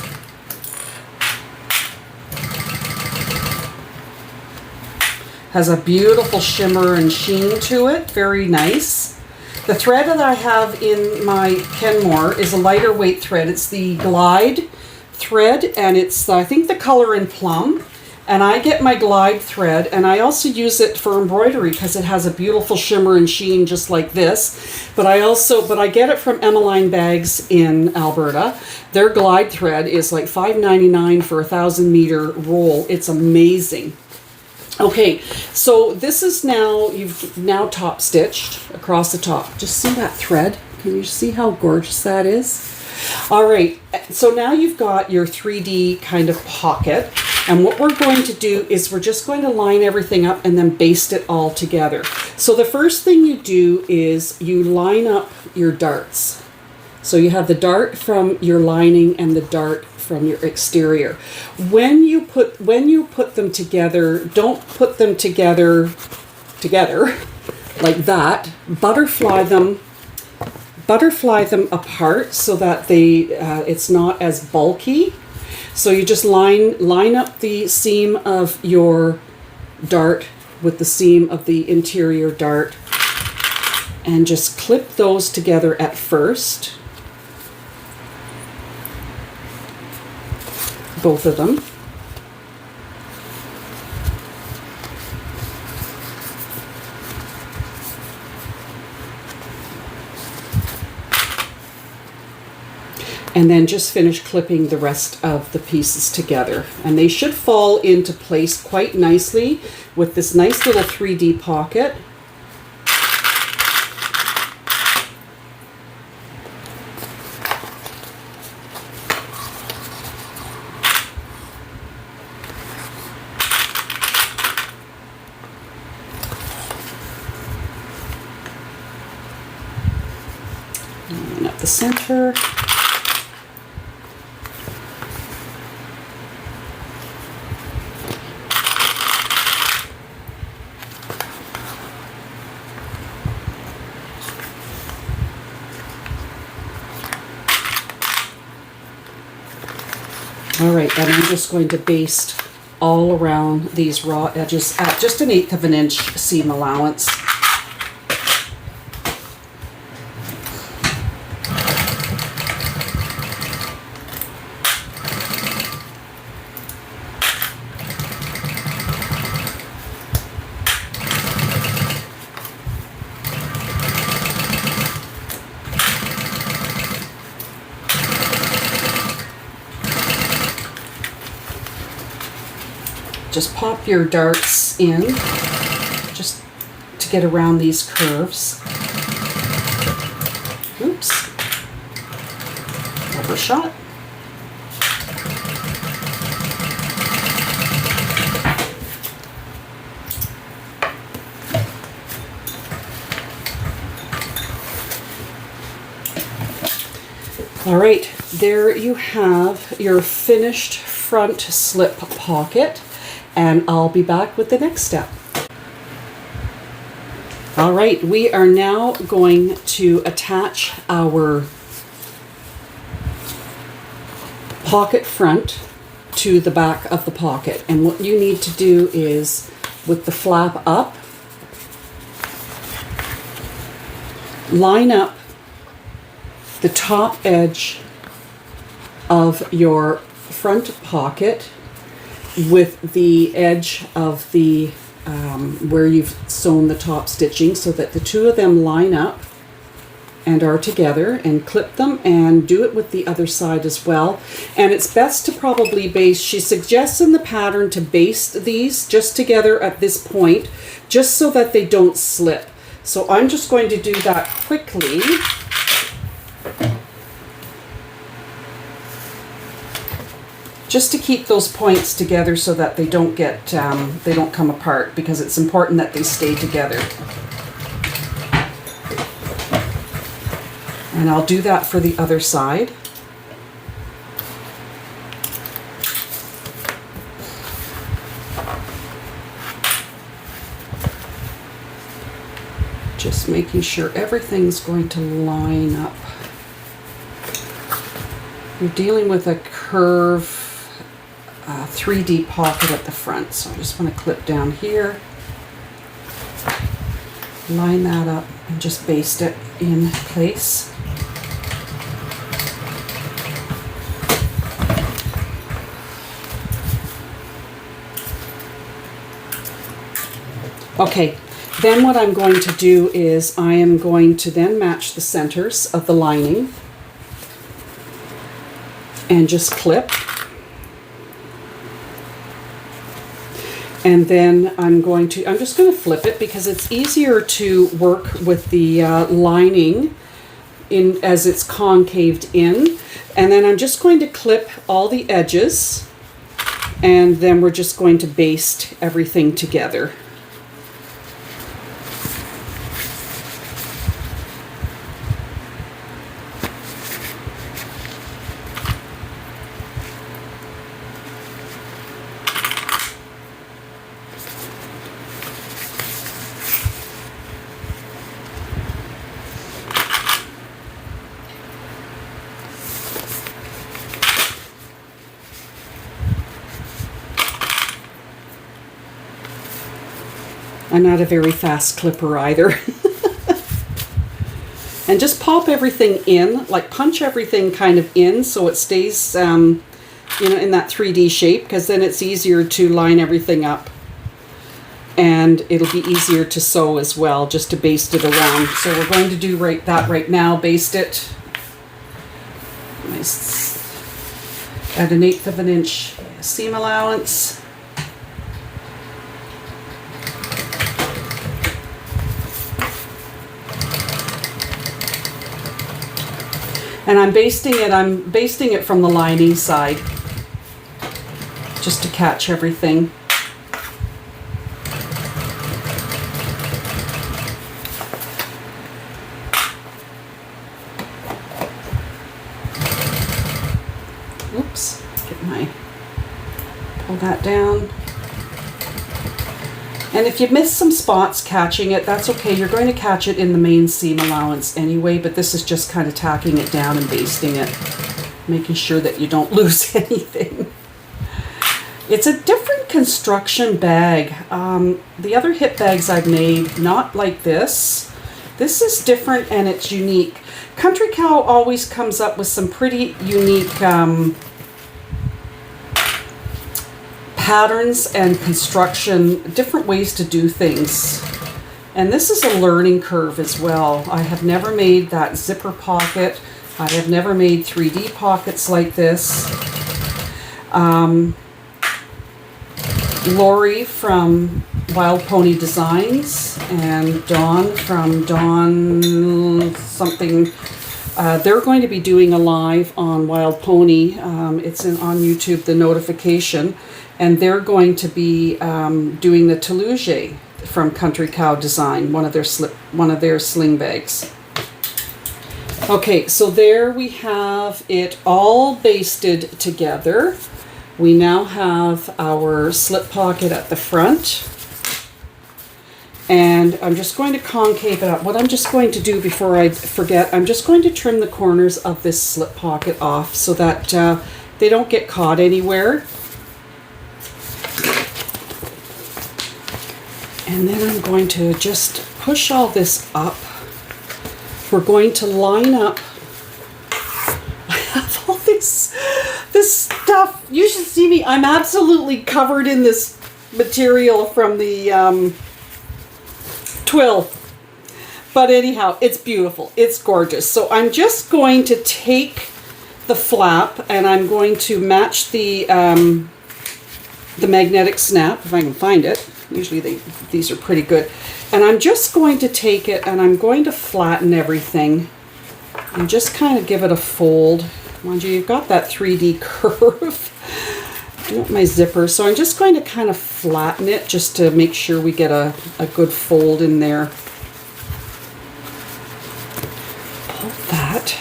Has a beautiful shimmer and sheen to it, very nice. The thread that I have in my Kenmore is a lighter weight thread. It's the Glide thread, and it's, I think, the color in Plum. And I get my Glide thread, and I also use it for embroidery because it has a beautiful shimmer and sheen just like this. But I get it from Emmeline Bags in Alberta. Their Glide thread is like $5.99 for a 1,000-meter roll. It's amazing. Okay, so this is now, you've now top stitched across the top. Just see that thread? Can you see how gorgeous that is? All right, so now you've got your 3D kind of pocket. And what we're going to do is we're just going to line everything up and then baste it all together. So the first thing you do is you line up your darts. So you have the dart from your lining and the dart from your exterior. When you put them together, don't put them together like that. Butterfly them apart so that it's not as bulky. So you just line up the seam of your dart with the seam of the interior dart and just clip those together at first. Both of them. And then just finish clipping the rest of the pieces together. And they should fall into place quite nicely with this nice little 3D pocket. And up the center. All right, and I'm just going to baste all around these raw edges at just 1/8 of an inch seam allowance. Just pop your darts in just to get around these curves. Oops. Overshot. All right, there you have your finished front slip pocket. And I'll be back with the next step. All right, we are now going to attach our pocket front to the back of the pocket. And what you need to do is, with the flap up, line up the top edge of your front pocket with the edge of the where you've sewn the top stitching so that the two of them line up and are together, and clip them, and do it with the other side as well. And it's best to probably baste, she suggests in the pattern to baste these just together at this point, just so that they don't slip. So I'm just going to do that quickly. Just to keep those points together so that they don't get, they don't come apart, because it's important that they stay together. And I'll do that for the other side. Just making sure everything's going to line up. You're dealing with a curve 3D pocket at the front, so I just want to clip down here, line that up, and just baste it in place. Okay, then what I'm going to do is I am going to then match the centers of the lining and just clip. And then I'm just going to flip it, because it's easier to work with the lining in as it's concaved in. And then I'm just going to clip all the edges, and then we're just going to baste everything together. I'm not a very fast clipper either. And just pop everything in, like punch everything kind of in so it stays, you know, in that 3D shape, because then it's easier to line everything up. And it'll be easier to sew as well, just to baste it around. So we're going to do that right now, baste it. Nice. At 1/8 of an inch seam allowance. And I'm basting it from the lining side, just to catch everything. Oops, pull that down. And if you miss some spots catching it, that's okay. You're going to catch it in the main seam allowance anyway, but this is just kind of tacking it down and basting it, making sure that you don't lose anything. It's a different construction bag. The other hip bags I've made, not like this. This is different and it's unique. Country Cow always comes up with some pretty unique patterns and construction, different ways to do things. And this is a learning curve as well. I have never made that zipper pocket. I have never made 3D pockets like this. Lori from Wild Pony Designs and Dawn from Dawn something, they're going to be doing a live on Wild Pony. It's on YouTube, the notification. And they're going to be doing the Toulouse from Country Cow Design, one of their sling bags. Okay, so there we have it all basted together. We now have our slip pocket at the front. And I'm just going to concave it up. What I'm just going to do before I forget, I'm just going to trim the corners of this slip pocket off so that they don't get caught anywhere. And then I'm going to just push all this up. We're going to line up. I have all this stuff. You should see me. I'm absolutely covered in this material from the Twill. But anyhow, it's beautiful. It's gorgeous. So I'm just going to take the flap and I'm going to match the magnetic snap, if I can find it. Usually these are pretty good. And I'm just going to take it and I'm going to flatten everything and just kind of give it a fold. Mind you, you've got that 3D curve. I want my zipper, so I'm just going to kind of flatten it just to make sure we get a good fold in there. Pull that.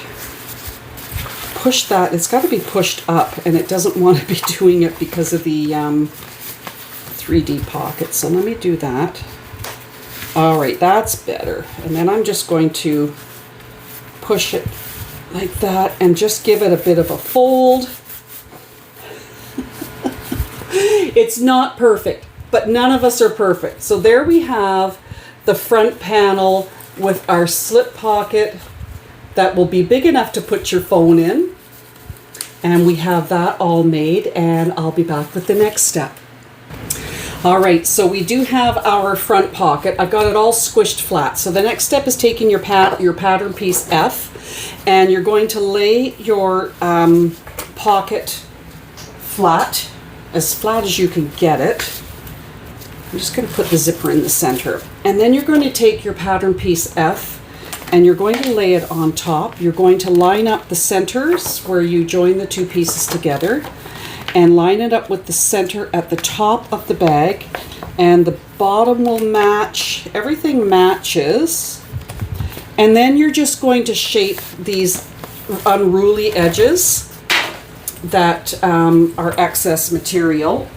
Push that. It's got to be pushed up, and it doesn't want to be doing it because of the 3D pocket. So let me do that. All right, that's better. And then I'm just going to push it like that and just give it a bit of a fold. It's not perfect, but none of us are perfect. So there we have the front panel with our slip pocket that will be big enough to put your phone in. And we have that all made, and I'll be back with the next step. All right, so we do have our front pocket. I've got it all squished flat. So the next step is taking your pattern piece F, and you're going to lay your pocket flat as you can get it. I'm just going to put the zipper in the center. And then you're going to take your pattern piece F, and you're going to lay it on top. You're going to line up the centers where you join the two pieces together, and line it up with the center at the top of the bag, and the bottom will match. Everything matches. And then you're just going to shape these unruly edges that are excess material.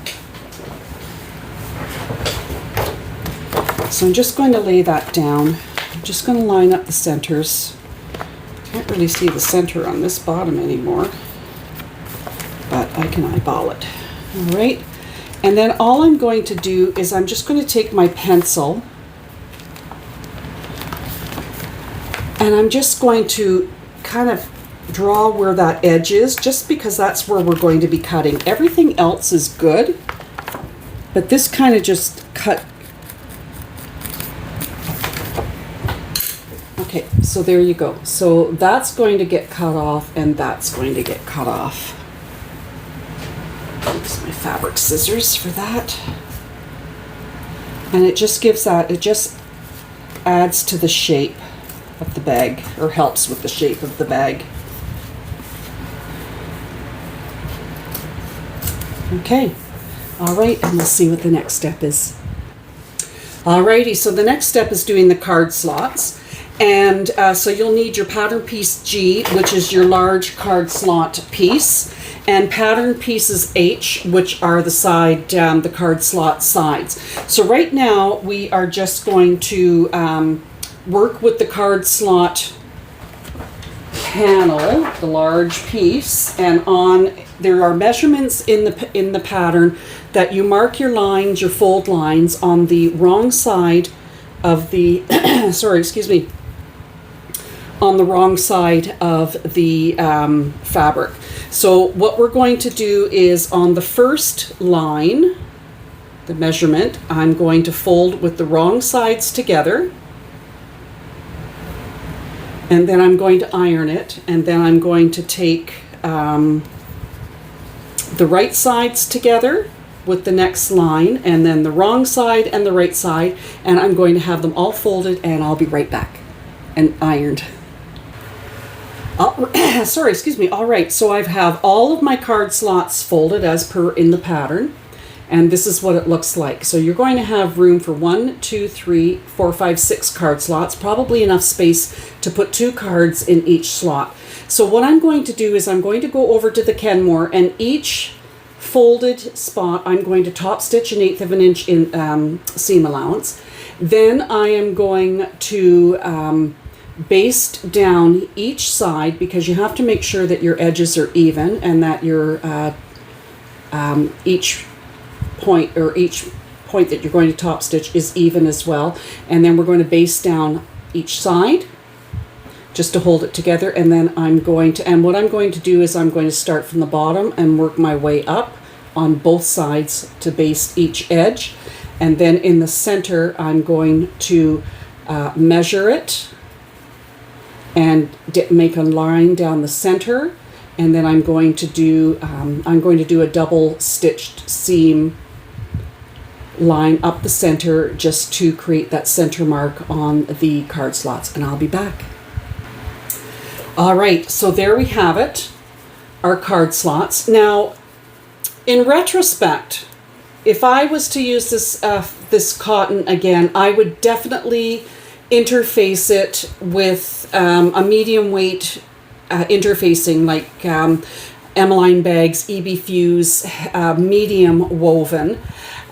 So I'm just going to lay that down. I'm just going to line up the centers. Can't really see the center on this bottom anymore, but I can eyeball it. All right, and then all I'm going to do is I'm just going to take my pencil and I'm just going to kind of draw where that edge is, just because that's where we're going to be cutting. Everything else is good, but this kind of just cut. Okay, so there you go. So that's going to get cut off, and that's going to get cut off. Use my fabric scissors for that. And it just gives that, it just adds to the shape of the bag, or helps with the shape of the bag. Okay, all right, and we'll see what the next step is. Alrighty, so the next step is doing the card slots. And so you'll need your pattern piece G, which is your large card slot piece, and pattern pieces H, which are the side, the card slot sides. So right now we are just going to work with the card slot panel, the large piece, and there are measurements in the pattern that you mark your lines, your fold lines on the wrong side of the sorry, excuse me, on the wrong side of the fabric. So what we're going to do is on the first line, the measurement, I'm going to fold with the wrong sides together, and then I'm going to iron it, and then I'm going to take the right sides together with the next line, and then the wrong side and the right side, and I'm going to have them all folded, and I'll be right back and ironed. Sorry, excuse me. All right, so I have all of my card slots folded as per in the pattern, and this is what it looks like. So you're going to have room for 1, 2, 3, 4, 5, 6 card slots, probably enough space to put 2 cards in each slot. So what I'm going to do is I'm going to go over to the Kenmore, and each folded spot I'm going to top stitch 1/8 of an inch in seam allowance. Then I am going to baste down each side, because you have to make sure that your edges are even and that your each point that you're going to top stitch is even as well. And then we're going to baste down each side just to hold it together. And then what I'm going to do is I'm going to start from the bottom and work my way up on both sides to baste each edge. And then in the center, I'm going to measure it and make a line down the center. And then I'm going to do a double stitched seam line up the center just to create that center mark on the card slots, and I'll be back. All right, so there we have it, our card slots. Now, in retrospect, if I was to use this cotton again, I would definitely interface it with a medium weight interfacing, like Emmeline Bags, EB Fuse, medium woven.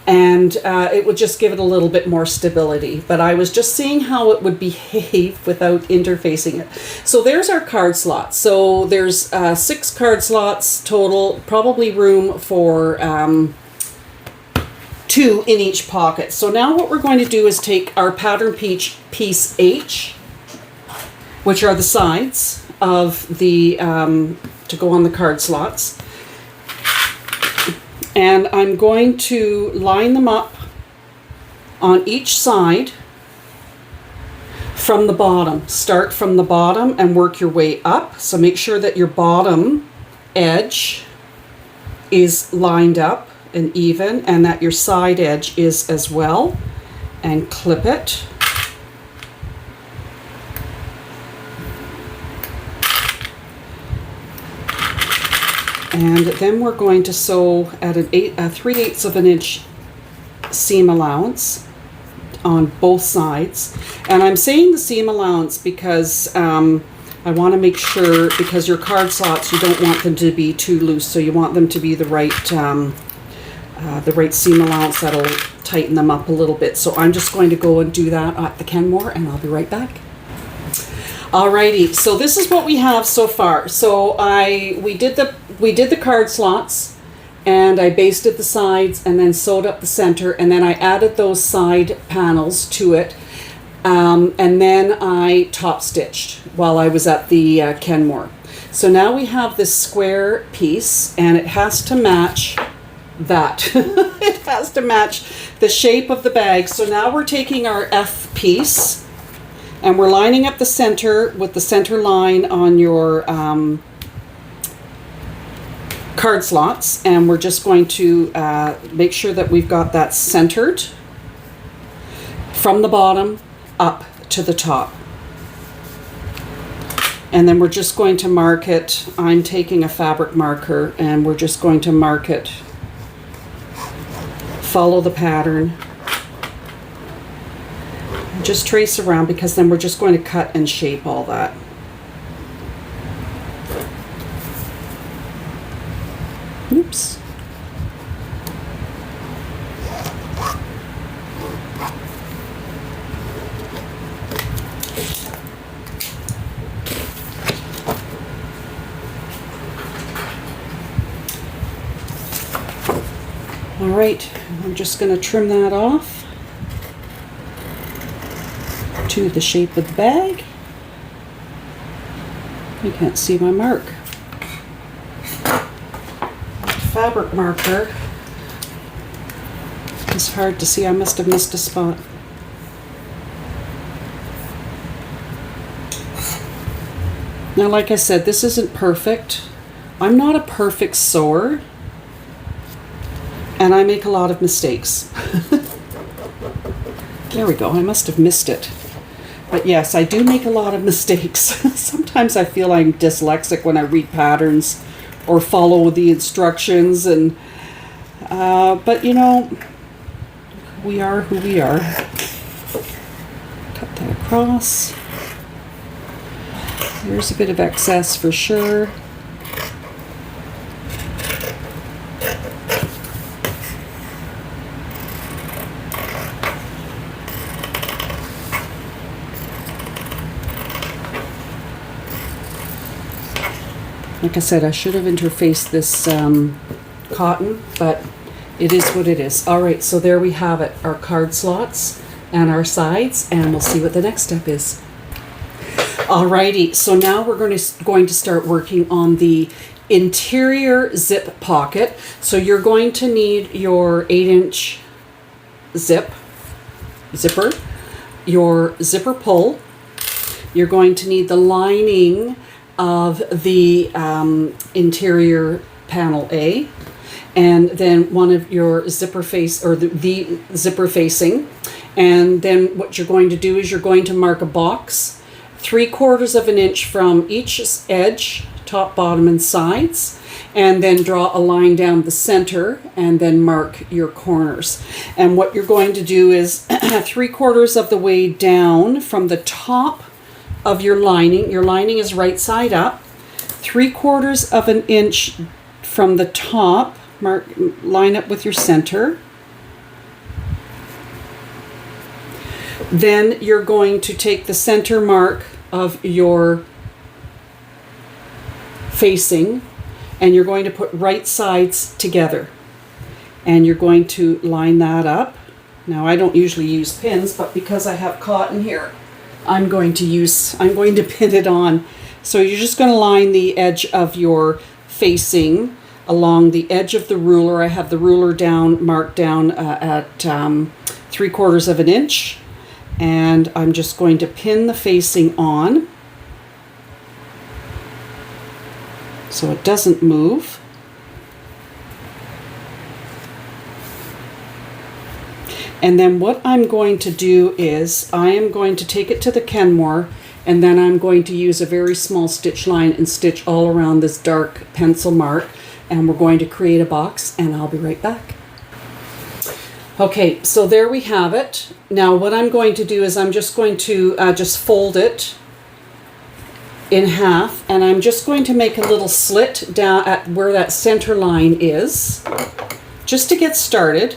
And it would just give it a little bit more stability. But I was just seeing how it would behave without interfacing it. So there's our card slots. So there's 6 card slots total, probably room for 2 in each pocket. So now what we're going to do is take our pattern piece H, which are the sides of the, to go on the card slots. And I'm going to line them up on each side from the bottom. Start from the bottom and work your way up. So make sure that your bottom edge is lined up and even, and that your side edge is as well. And clip it. And then we're going to sew at a 3/8 of an inch seam allowance on both sides. And I'm saying the seam allowance because I want to make sure, because your card slots, you don't want them to be too loose, so you want them to be the right seam allowance that'll tighten them up a little bit. So I'm just going to go and do that at the Kenmore, and I'll be right back. Alrighty, so this is what we have so far. So we did the card slots, and I basted the sides and then sewed up the center, and then I added those side panels to it, and then I top stitched while I was at the Kenmore. So now we have this square piece, and it has to match that. It has to match the shape of the bag. So now we're taking our F piece, and we're lining up the center with the center line on your card slots, and we're just going to make sure that we've got that centered from the bottom up to the top. And then we're just going to mark it. I'm taking a fabric marker, and we're just going to mark it. Follow the pattern. Just trace around, because then we're just going to cut and shape all that. Oops. All right, I'm just going to trim that off to the shape of the bag. You can't see my mark. Fabric marker. It's hard to see. I must have missed a spot. Now, like I said, this isn't perfect. I'm not a perfect sewer, and I make a lot of mistakes. There we go. I must have missed it. But yes, I do make a lot of mistakes. Sometimes I feel I'm dyslexic when I read patterns or follow the instructions, and but you know, we are who we are. Cut that across. There's a bit of excess for sure. Like I said, I should have interfaced this cotton, but it is what it is. All right, so there we have it, our card slots and our sides, and we'll see what the next step is. Alrighty, so now we're going to start working on the interior zip pocket. So you're going to need your 8-inch zipper, your zipper pull. You're going to need the lining of the interior panel A, and then one of your zipper face, or the zipper facing. And then what you're going to do is you're going to mark a box 3/4 of an inch from each edge, top, bottom, and sides, and then draw a line down the center and then mark your corners. And what you're going to do is 3/4 of the way down from the top of your lining is right side up, 3/4 of an inch from the top, line up with your center. Then you're going to take the center mark of your facing, and you're going to put right sides together, and you're going to line that up. Now, I don't usually use pins, but because I have cotton here, I'm going to pin it on. So you're just going to line the edge of your facing along the edge of the ruler. I have the ruler marked down at 3/4 of an inch, and I'm just going to pin the facing on so it doesn't move. And then what I'm going to do is I am going to take it to the Kenmore, and then I'm going to use a very small stitch line and stitch all around this dark pencil mark, and we're going to create a box, and I'll be right back. Okay, so there we have it. Now what I'm going to do is I'm just going to just fold it in half, and I'm just going to make a little slit down at where that center line is, just to get started.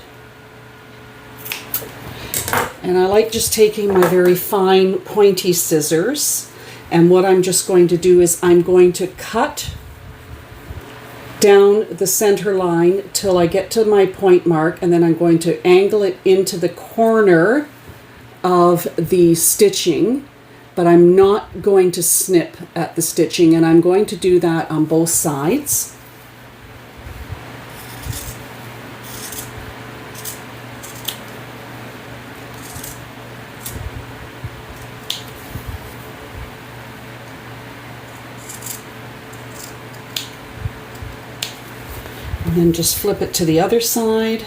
And I like just taking my very fine pointy scissors, and what I'm just going to do is I'm going to cut down the center line till I get to my point mark, and then I'm going to angle it into the corner of the stitching, but I'm not going to snip at the stitching, and I'm going to do that on both sides. And then just flip it to the other side.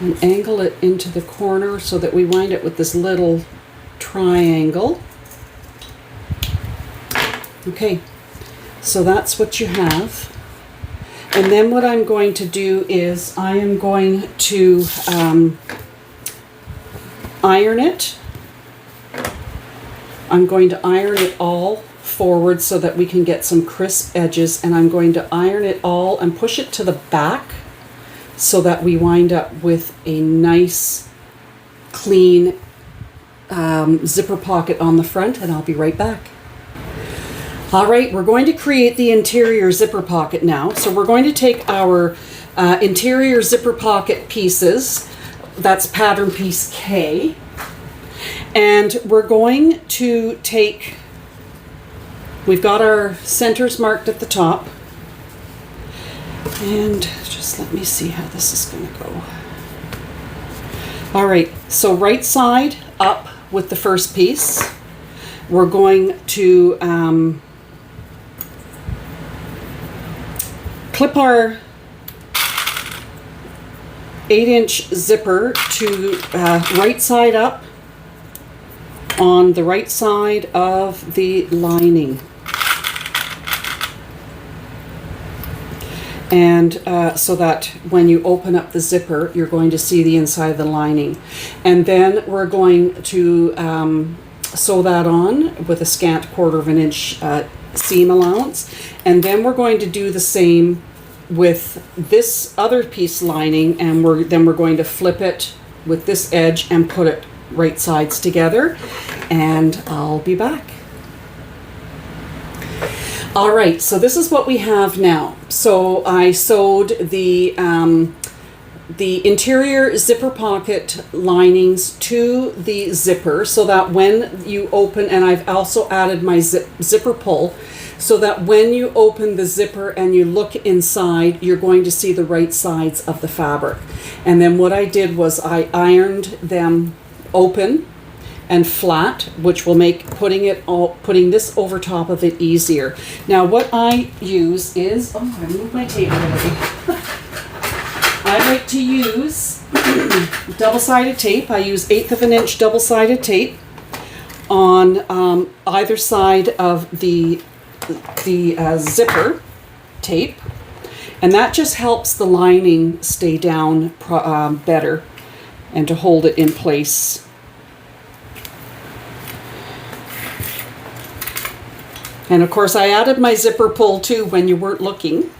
And angle it into the corner so that we wind up with this little triangle. Okay, so that's what you have. And then what I'm going to do is I am going to iron it. I'm going to iron it all forward so that we can get some crisp edges, and I'm going to iron it all and push it to the back so that we wind up with a nice clean zipper pocket on the front, and I'll be right back. All right, we're going to create the interior zipper pocket now. So we're going to take our interior zipper pocket pieces, that's pattern piece K, and we're going to take, we've got our centers marked at the top, and just let me see how this is going to go. All right, so right side up with the first piece. We're going to clip our 8-inch zipper to right side up on the right side of the lining. And so that when you open up the zipper, you're going to see the inside of the lining. And then we're going to sew that on with a scant 1/4 of an inch seam allowance. And then we're going to do the same with this other piece lining, and then we're going to flip it with this edge and put it right sides together, and I'll be back. All right, so this is what we have now. So I sewed the the interior zipper pocket linings to the zipper so that when you open, and I've also added my zipper pull, so that when you open the zipper and you look inside, you're going to see the right sides of the fabric. And then what I did was I ironed them open and flat, which will make putting this over top of it easier. Now what I use is, oh, I moved my tape already. I like to use double-sided tape. I use 1/8 of an inch double-sided tape on either side of the zipper tape, and that just helps the lining stay down better and to hold it in place. And of course I added my zipper pull too when you weren't looking.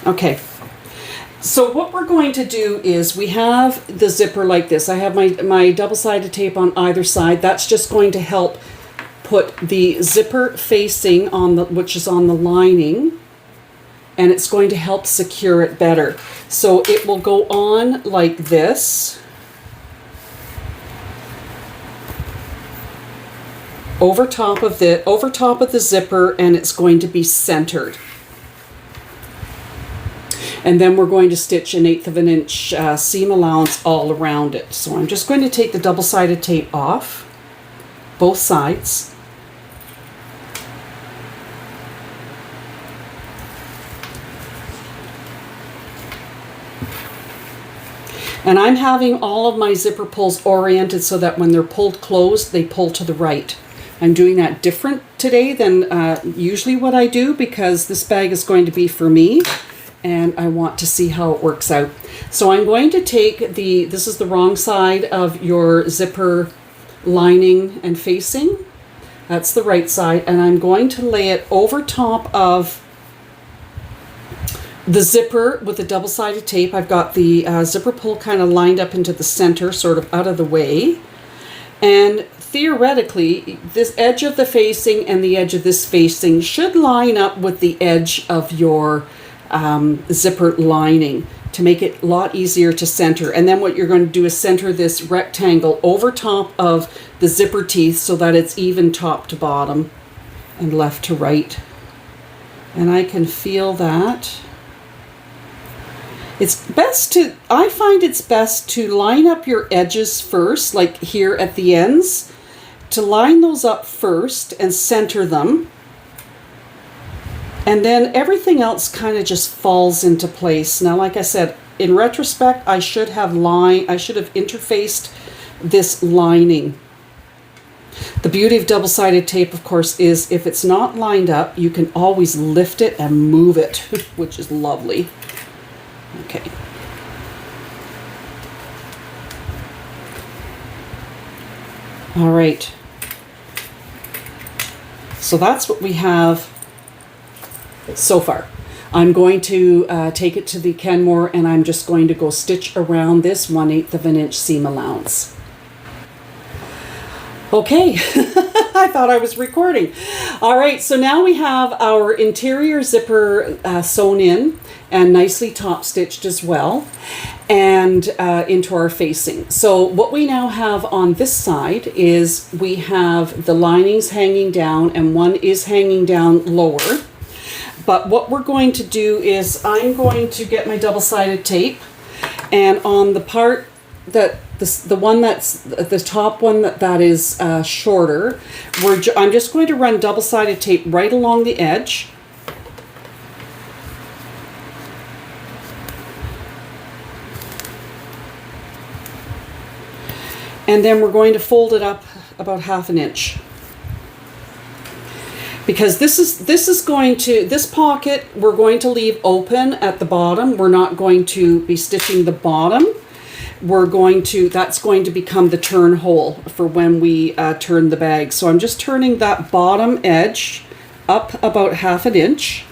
Okay, so what we're going to do is we have the zipper like this. I have my double-sided tape on either side. That's just going to help put the zipper facing on which is on the lining, and it's going to help secure it better. So it will go on like this, over top of the zipper, and it's going to be centered. And then we're going to stitch an 1/8 of an inch seam allowance all around it. So I'm just going to take the double-sided tape off, both sides. And I'm having all of my zipper pulls oriented so that when they're pulled closed, they pull to the right. I'm doing that different today than usually what I do, because this bag is going to be for me, and I want to see how it works out. So I'm going to take this is the wrong side of your zipper lining and facing. That's the right side, and I'm going to lay it over top of the zipper with the double-sided tape. I've got the zipper pull kind of lined up into the center, sort of out of the way. And theoretically, this edge of the facing and the edge of this facing should line up with the edge of your zipper lining to make it a lot easier to center. And then what you're going to do is center this rectangle over top of the zipper teeth so that it's even top to bottom and left to right. And I can feel that. I find it's best to line up your edges first, like here at the ends, to line those up first and center them. And then everything else kind of just falls into place. Now, like I said, in retrospect, I should have interfaced this lining. The beauty of double-sided tape, of course, is if it's not lined up, you can always lift it and move it, which is lovely. Okay. All right. So that's what we have so far. I'm going to take it to the Kenmore, and I'm just going to go stitch around this 1/8 of an inch seam allowance. Okay, I thought I was recording. All right, so now we have our interior zipper sewn in and nicely top stitched as well, and into our facing. So what we now have on this side is we have the linings hanging down, and one is hanging down lower. But what we're going to do is I'm going to get my double-sided tape, and on the part that the one that's the top one that is shorter, I'm just going to run double-sided tape right along the edge. And then we're going to fold it up about 1/2 inch. Because this pocket we're going to leave open at the bottom. We're not going to be stitching the bottom. That's going to become the turn hole for when we turn the bag. So I'm just turning that bottom edge up about 1/2 inch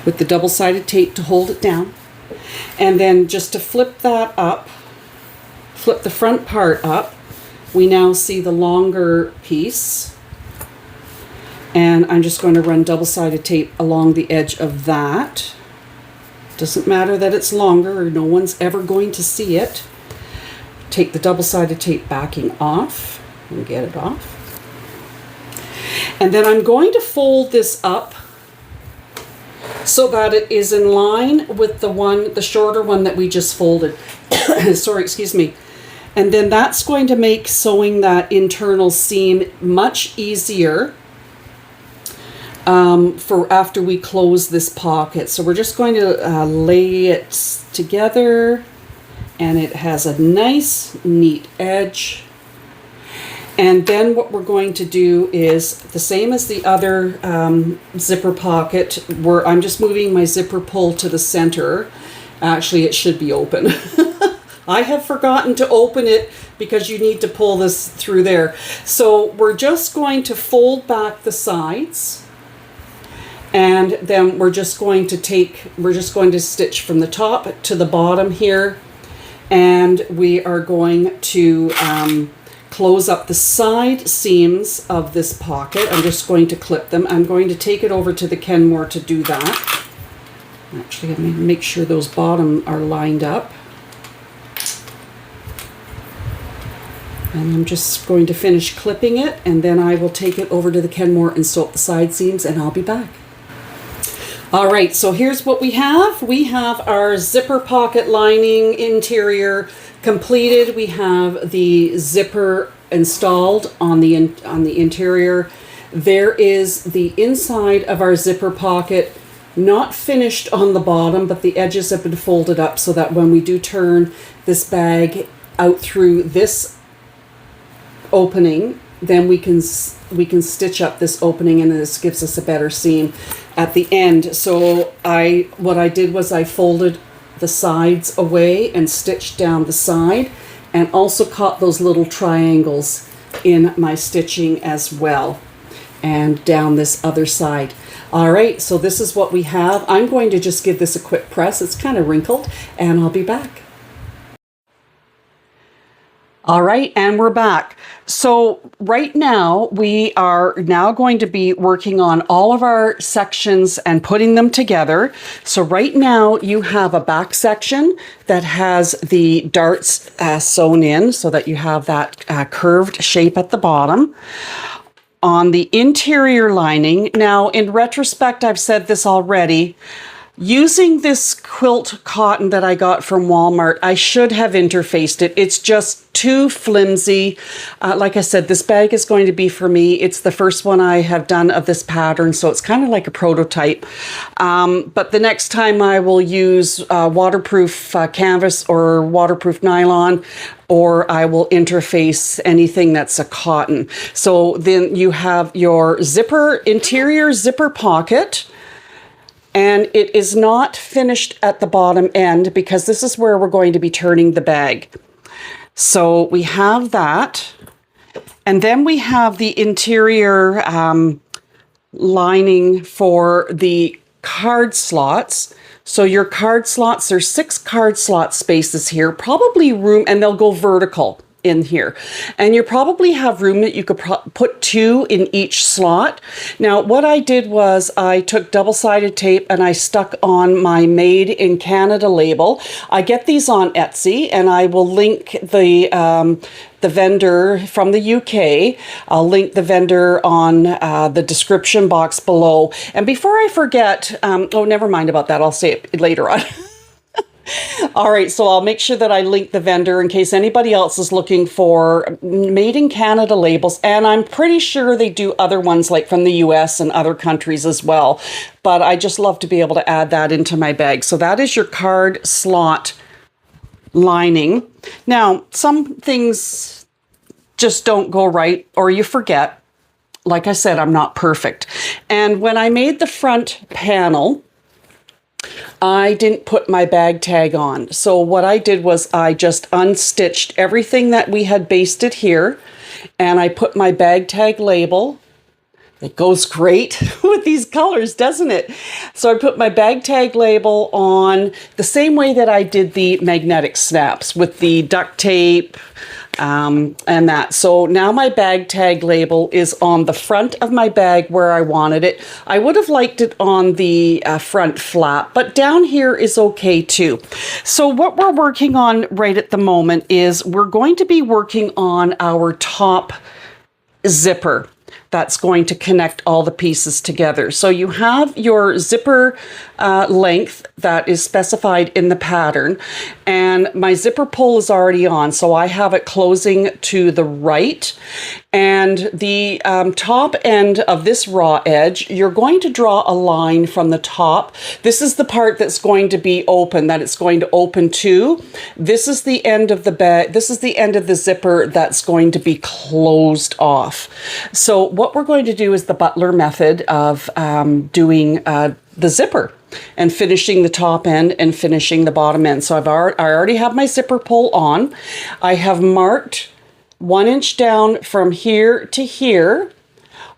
with the double-sided tape to hold it down. And then just to flip that up, flip the front part up, we now see the longer piece. And I'm just going to run double-sided tape along the edge of that. Doesn't matter that it's longer or no one's ever going to see it. Take the double-sided tape backing off and get it off. And then I'm going to fold this up so that it is in line with the shorter one that we just folded. Sorry, excuse me. And then that's going to make sewing that internal seam much easier for after we close this pocket. So we're just going to lay it together, and it has a nice, neat edge. And then what we're going to do is the same as the other zipper pocket, where I'm just moving my zipper pull to the center. Actually, it should be open. I have forgotten to open it because you need to pull this through there. So we're just going to fold back the sides, and then we're just going to stitch from the top to the bottom here, and we are going to close up the side seams of this pocket. I'm just going to clip them. I'm going to take it over to the Kenmore to do that. Actually, I'm going to make sure those bottom are lined up. And I'm just going to finish clipping it, and then I will take it over to the Kenmore and sew up the side seams, and I'll be back. All right, so here's what we have. We have our zipper pocket lining interior completed. We have the zipper installed on the interior. There is the inside of our zipper pocket, not finished on the bottom, but the edges have been folded up so that when we do turn this bag out through this opening, then we can stitch up this opening, and this gives us a better seam at the end. So what I did was I folded the sides away and stitched down the side, and also caught those little triangles in my stitching as well, and down this other side. All right, so this is what we have. I'm going to just give this a quick press. It's kind of wrinkled, and I'll be back. All right, and we're back. So right now, we are now going to be working on all of our sections and putting them together. So right now, you have a back section that has the darts sewn in so that you have that curved shape at the bottom. On the interior lining, now in retrospect, I've said this already, using this quilt cotton that I got from Walmart, I should have interfaced it. It's just too flimsy. Like I said, this bag is going to be for me. It's the first one I have done of this pattern, so it's kind of like a prototype. But the next time I will use waterproof canvas or waterproof nylon, or I will interface anything that's a cotton. So then you have your zipper, interior zipper pocket. And it is not finished at the bottom end because this is where we're going to be turning the bag. So we have that. And then we have the interior lining for the card slots. So your card slots, there's 6 card slot spaces here, probably room, and they'll go vertical in here. And you probably have room that you could put 2 in each slot. Now, what I did was I took double-sided tape and I stuck on my Made in Canada label. I get these on Etsy, and I will link the vendor from the UK. I'll link the vendor on the description box below. And before I forget, oh, never mind about that. I'll say it later on. All right, so I'll make sure that I link the vendor in case anybody else is looking for Made in Canada labels. And I'm pretty sure they do other ones like from the US and other countries as well. But I just love to be able to add that into my bag. So that is your card slot lining. Now, some things just don't go right, or you forget. Like I said, I'm not perfect. And when I made the front panel, I didn't put my bag tag on. So what I did was I just unstitched everything that we had basted here, and I put my bag tag label. It goes great with these colors, doesn't it? So I put my bag tag label on the same way that I did the magnetic snaps with the duct tape, and that. So now my bag tag label is on the front of my bag where I wanted it. I would have liked it on the front flap, but down here is okay too. So what we're working on right at the moment is we're going to be working on our top zipper that's going to connect all the pieces together. So you have your zipper length that is specified in the pattern, and my zipper pull is already on, so I have it closing to the right. And the top end of this raw edge, you're going to draw a line from the top. This is the part that's going to be open, that it's going to open to. This is the end of the bag. This is the end of the zipper that's going to be closed off. So what we're going to do is the butler method of doing the zipper and finishing the top end and finishing the bottom end. So I already have my zipper pull on. I have marked 1 inch down from here to here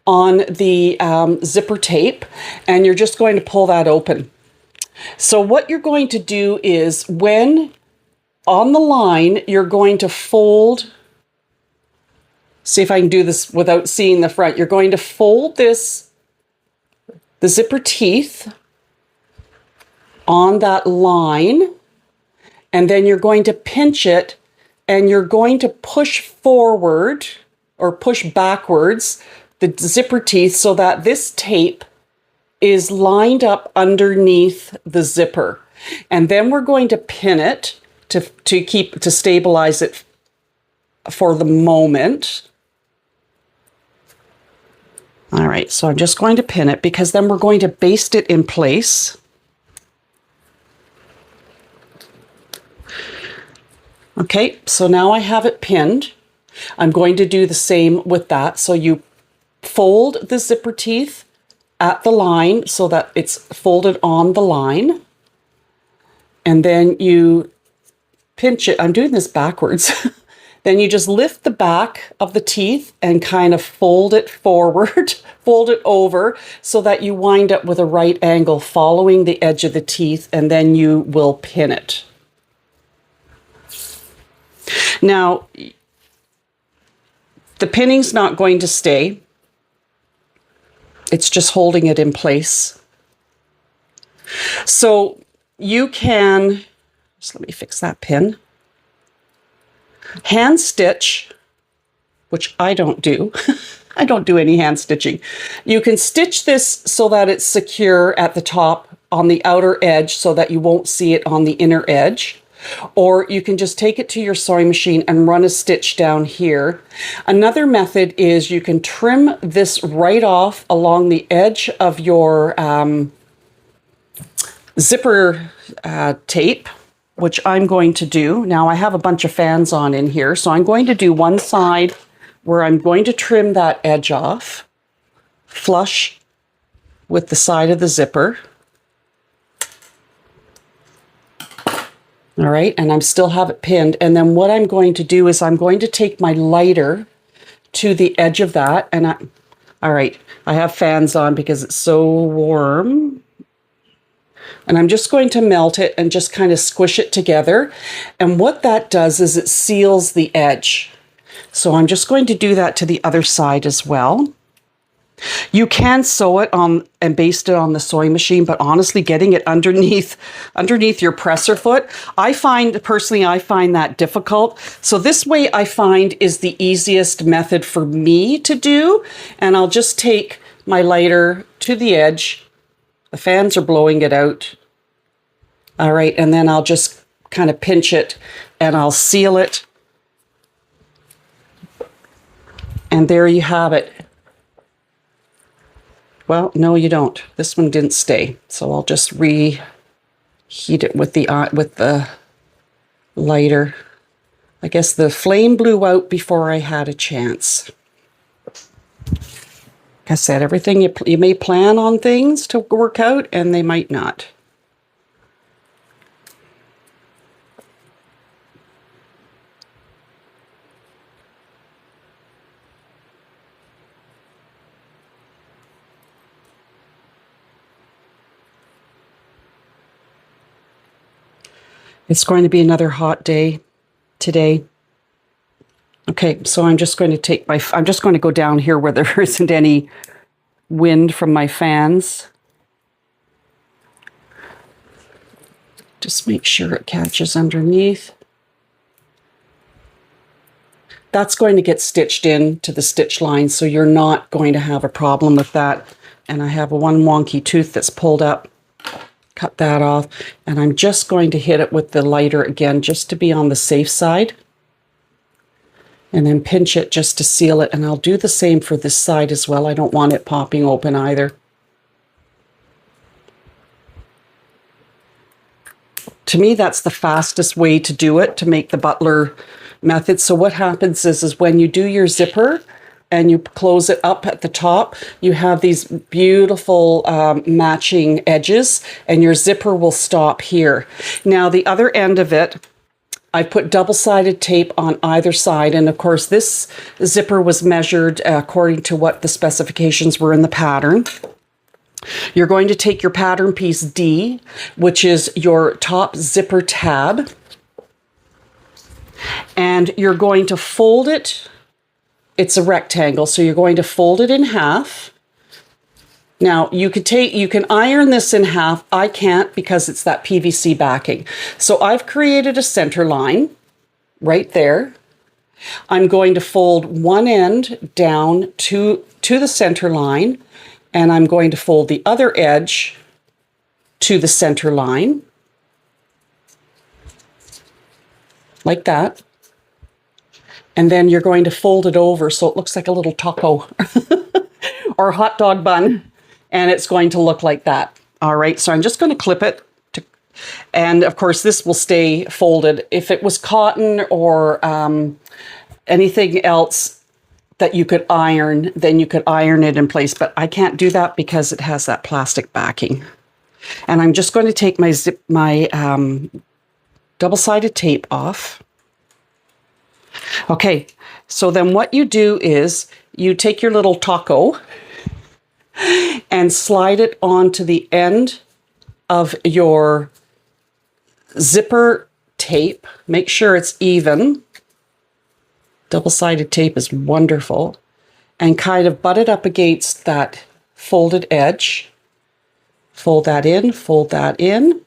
on the zipper tape, and you're just going to pull that open. So what you're going to do is, when on the line, you're going to fold, see if I can do this without seeing the front. You're going to fold this, the zipper teeth on that line, and then you're going to pinch it, and you're going to push forward or push backwards the zipper teeth so that this tape is lined up underneath the zipper. And then we're going to pin it to stabilize it for the moment. All right, so I'm just going to pin it because then we're going to baste it in place. Okay, so now I have it pinned. I'm going to do the same with that. So you fold the zipper teeth at the line so that it's folded on the line. And then you pinch it. I'm doing this backwards. Then you just lift the back of the teeth and kind of fold it forward, fold it over so that you wind up with a right angle following the edge of the teeth, and then you will pin it. Now, the pinning's not going to stay. It's just holding it in place. So you can, just let me fix that pin. Hand stitch, which I don't do. I don't do any hand stitching. You can stitch this so that it's secure at the top on the outer edge so that you won't see it on the inner edge. Or you can just take it to your sewing machine and run a stitch down here. Another method is you can trim this right off along the edge of your zipper tape, which I'm going to do. Now I have a bunch of fans on in here, so I'm going to do one side where I'm going to trim that edge off, flush with the side of the zipper. All right, and I'm still have it pinned. And then what I'm going to do is I'm going to take my lighter to the edge of that. And all right, I have fans on because it's so warm. And I'm just going to melt it and just kind of squish it together. And what that does is it seals the edge. So I'm just going to do that to the other side as well. You can sew it on and baste it on the sewing machine, but honestly, getting it underneath your presser foot, I find that difficult. So this way I find is the easiest method for me to do. And I'll just take my lighter to the edge. The fans are blowing it out. All right, and then I'll just kind of pinch it and I'll seal it. And there you have it. Well, no, you don't. This one didn't stay. So I'll just reheat it with the lighter. I guess the flame blew out before I had a chance. Like I said, everything you may plan on things to work out, and they might not. It's going to be another hot day today. Okay, so I'm just going to take I'm just going to go down here where there isn't any wind from my fans. Just make sure it catches underneath. That's going to get stitched in to the stitch line, so you're not going to have a problem with that. And I have one wonky tooth that's pulled up. Cut that off. And I'm just going to hit it with the lighter again, just to be on the safe side. And then pinch it just to seal it. And I'll do the same for this side as well. I don't want it popping open either. To me, that's the fastest way to do it, to make the butler method. So what happens is when you do your zipper and you close it up at the top, you have these beautiful matching edges, and your zipper will stop here. Now, the other end of it, I put double-sided tape on either side, and of course this zipper was measured according to what the specifications were in the pattern. You're going to take your pattern piece D, which is your top zipper tab, and you're going to fold it. It's a rectangle, so you're going to fold it in half. Now, you can iron this in half. I can't because it's that PVC backing. So I've created a center line right there. I'm going to fold one end down to the center line, and I'm going to fold the other edge to the center line, like that. And then you're going to fold it over so it looks like a little taco or a hot dog bun. And it's going to look like that. All right, so I'm just going to clip it. And of course, this will stay folded. If it was cotton or anything else that you could iron, then you could iron it in place. But I can't do that because it has that plastic backing. And I'm just going to take my double-sided tape off. Okay, so then what you do is you take your little taco and slide it onto the end of your zipper tape. Make sure it's even. Double-sided tape is wonderful. And kind of butt it up against that folded edge. Fold that in, fold that in.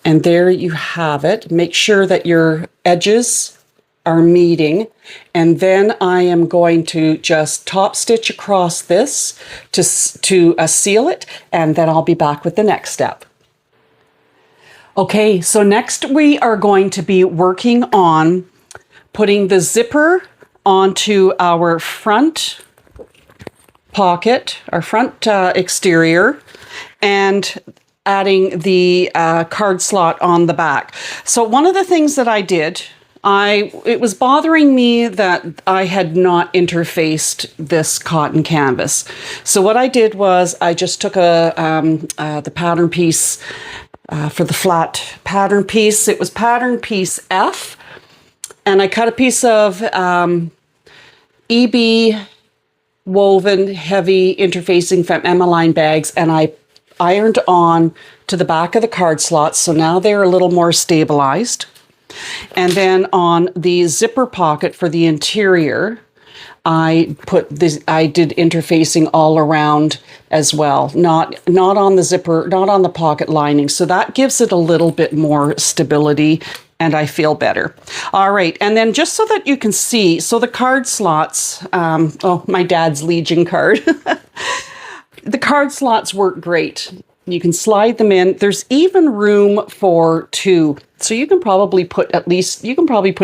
And there you have it. Make sure that your edges are meeting, and then I am going to just top stitch across this to seal it, and then I'll be back with the next step. Okay, so next we are going to be working on putting the zipper onto our front pocket, our front exterior, and adding the card slot on the back. So one of the things that I did, it was bothering me that I had not interfaced this cotton canvas. So what I did was I just took the pattern piece for the flat pattern piece. It was pattern piece F, and I cut a piece of EB woven heavy interfacing from Emmeline bags, and I ironed on to the back of the card slots. So now they're a little more stabilized. And then on the zipper pocket for the interior, I did interfacing all around as well, not on the zipper, not on the pocket lining. So that gives it a little bit more stability, and I feel better. All right, and then just so that you can see, so the card slots, oh, my dad's Legion card. The card slots work great. You can slide them in. There's even room for 2. So you can probably put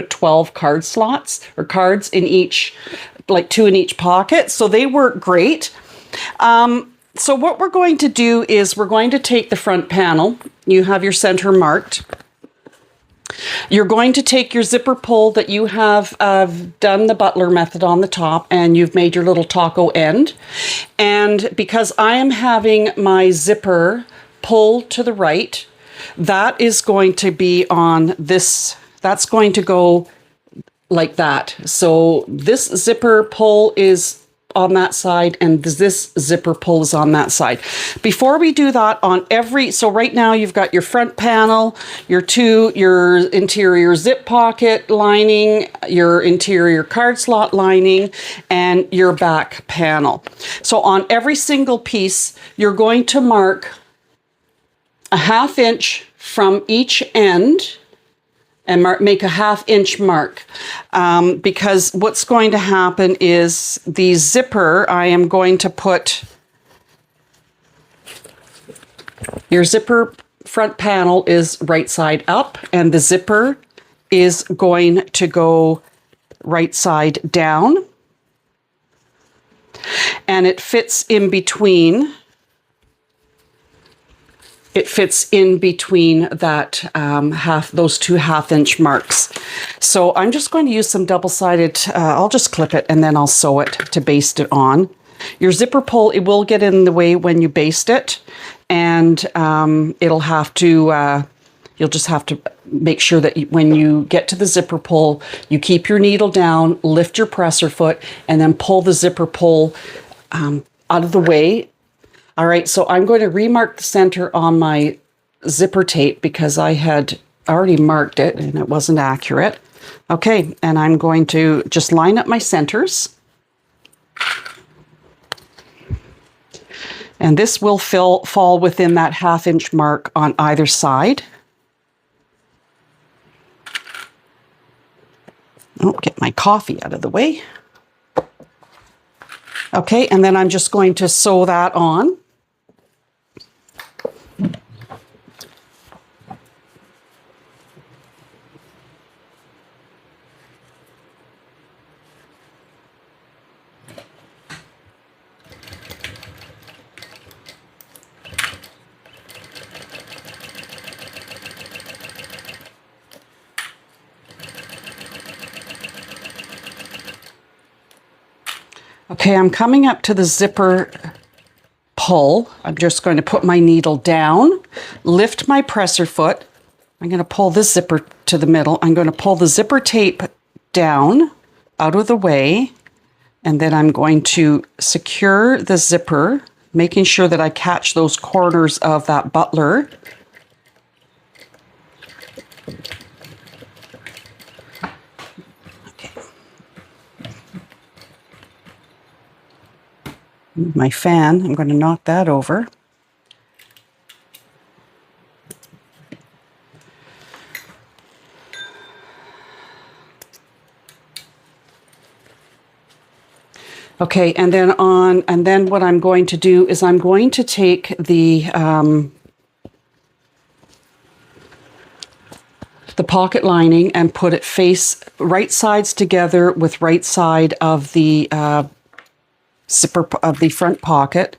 12 card slots or cards in each, like 2 in each pocket. So they work great. So what we're going to do is we're going to take the front panel. You have your center marked. You're going to take your zipper pull that you have done the butler method on the top, and you've made your little taco end. And because I am having my zipper pull to the right, that is going to be on this, that's going to go like that. So this zipper pull is on that side and this zipper pull is on that side. Before we do that, so right now you've got your front panel, your interior zip pocket lining, your interior card slot lining, and your back panel. So on every single piece, you're going to mark a 1/2 inch from each end and make a 1/2 inch mark. Because what's going to happen is the zipper, I am going to put your zipper front panel is right side up and the zipper is going to go right side down. And it fits in between. It fits in between that those two 1/2 inch marks. So I'm just going to use some double-sided, I'll just clip it and then I'll sew it to baste it on. Your zipper pull, it will get in the way when you baste it, and it'll have to, you'll just have to make sure that when you get to the zipper pull, you keep your needle down, lift your presser foot, and then pull the zipper pull out of the way. All right, so I'm going to remark the center on my zipper tape because I had already marked it and it wasn't accurate. Okay, and I'm going to just line up my centers. And this will fall within that 1/2 inch mark on either side. Oh, get my coffee out of the way. Okay, and then I'm just going to sew that on. Okay, I'm coming up to the zipper pull. I'm just going to put my needle down, lift my presser foot. I'm going to pull this zipper to the middle. I'm going to pull the zipper tape down out of the way, and then I'm going to secure the zipper, making sure that I catch those corners of that butler. My fan, I'm going to knock that over. Okay, and then what I'm going to do is I'm going to take the pocket lining and put it face right sides together with right side of the zipper of the front pocket.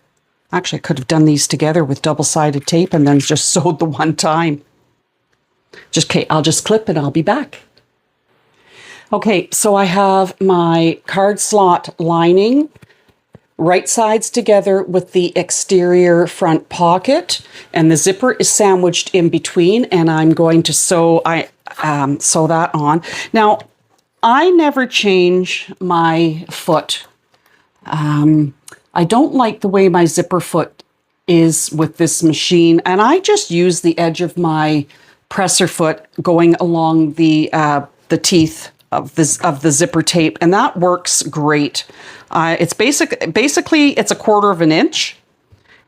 Actually, I could have done these together with double-sided tape and then just sewed the one time. Okay, I'll just clip and I'll be back. Okay, so I have my card slot lining right sides together with the exterior front pocket, and the zipper is sandwiched in between, and I'm going to sew that on. Now, I never change my foot. I don't like the way my zipper foot is with this machine, and I just use the edge of my presser foot going along the teeth of the zipper tape, and that works great. It's basically it's 1/4 inch,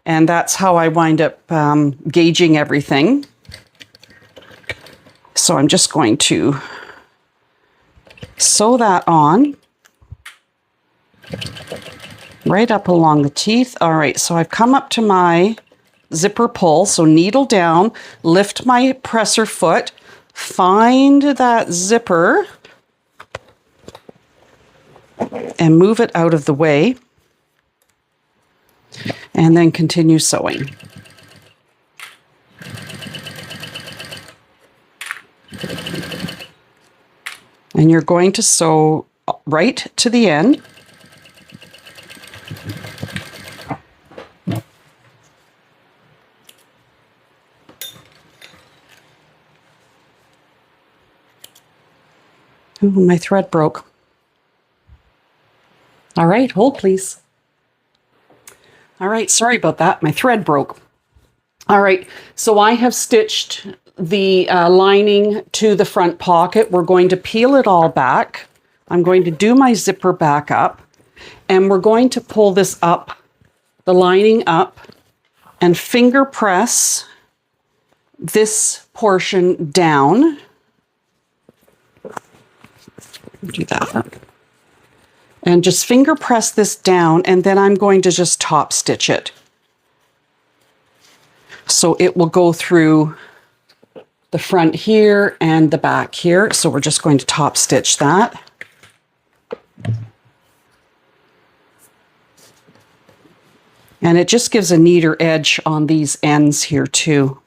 and that's how I wind up gauging everything. So I'm just going to sew that on right up along the teeth. All right, so I've come up to my zipper pull, so needle down, lift my presser foot, find that zipper, and move it out of the way, and then continue sewing. And you're going to sew right to the end. Ooh, my thread broke. All right, hold please. All right, sorry about that. My thread broke. All right, so I have stitched the lining to the front pocket. We're going to peel it all back. I'm going to do my zipper back up, and we're going to pull this up, the lining up, and finger press this portion down. Do that. And just finger press this down, and then I'm going to just top stitch it. So it will go through the front here and the back here. So we're just going to top stitch that. And it just gives a neater edge on these ends here too.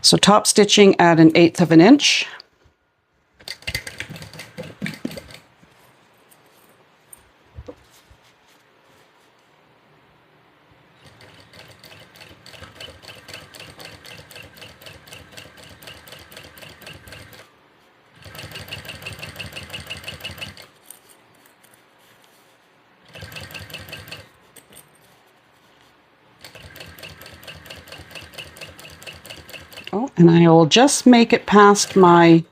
So top stitching at 1/8 of an inch. Oh, and I will just make it past my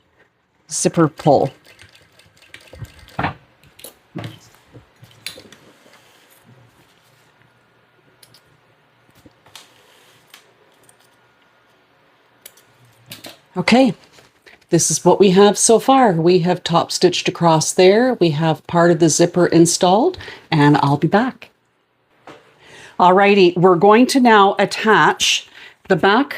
zipper pull. Okay, this is what we have so far. We have top stitched across there. We have part of the zipper installed, and I'll be back. Alrighty, we're going to now attach the back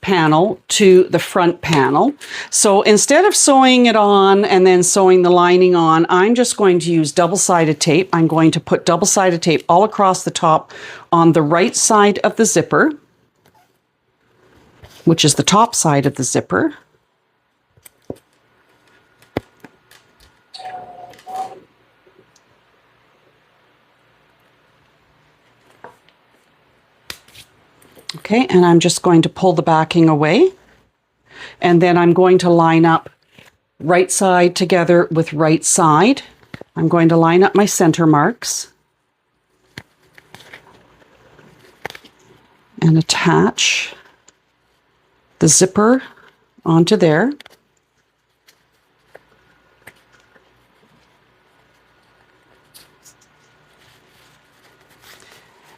panel to the front panel. So instead of sewing it on and then sewing the lining on, I'm just going to use double-sided tape. I'm going to put double-sided tape all across the top on the right side of the zipper, which is the top side of the zipper. Okay, and I'm just going to pull the backing away, and then I'm going to line up right side together with right side. I'm going to line up my center marks and attach the zipper onto there.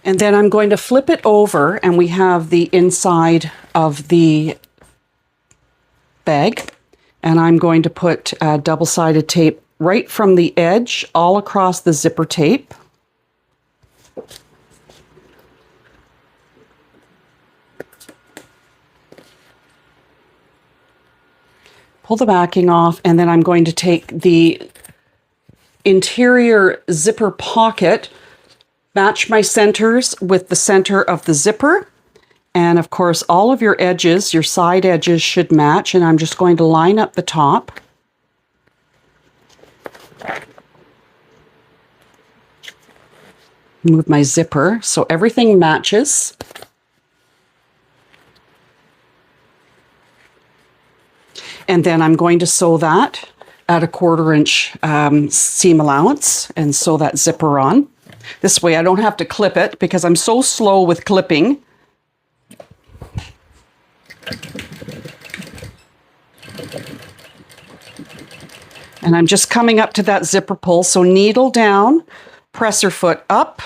And then I'm going to flip it over, and we have the inside of the bag. And I'm going to put double-sided tape right from the edge all across the zipper tape. Pull the backing off, and then I'm going to take the interior zipper pocket, match my centers with the center of the zipper, and of course all of your edges, your side edges, should match, and I'm just going to line up the top. Move my zipper so everything matches. And then I'm going to sew that at 1/4 inch seam allowance and sew that zipper on. This way I don't have to clip it because I'm so slow with clipping. And I'm just coming up to that zipper pull. So needle down, presser foot up,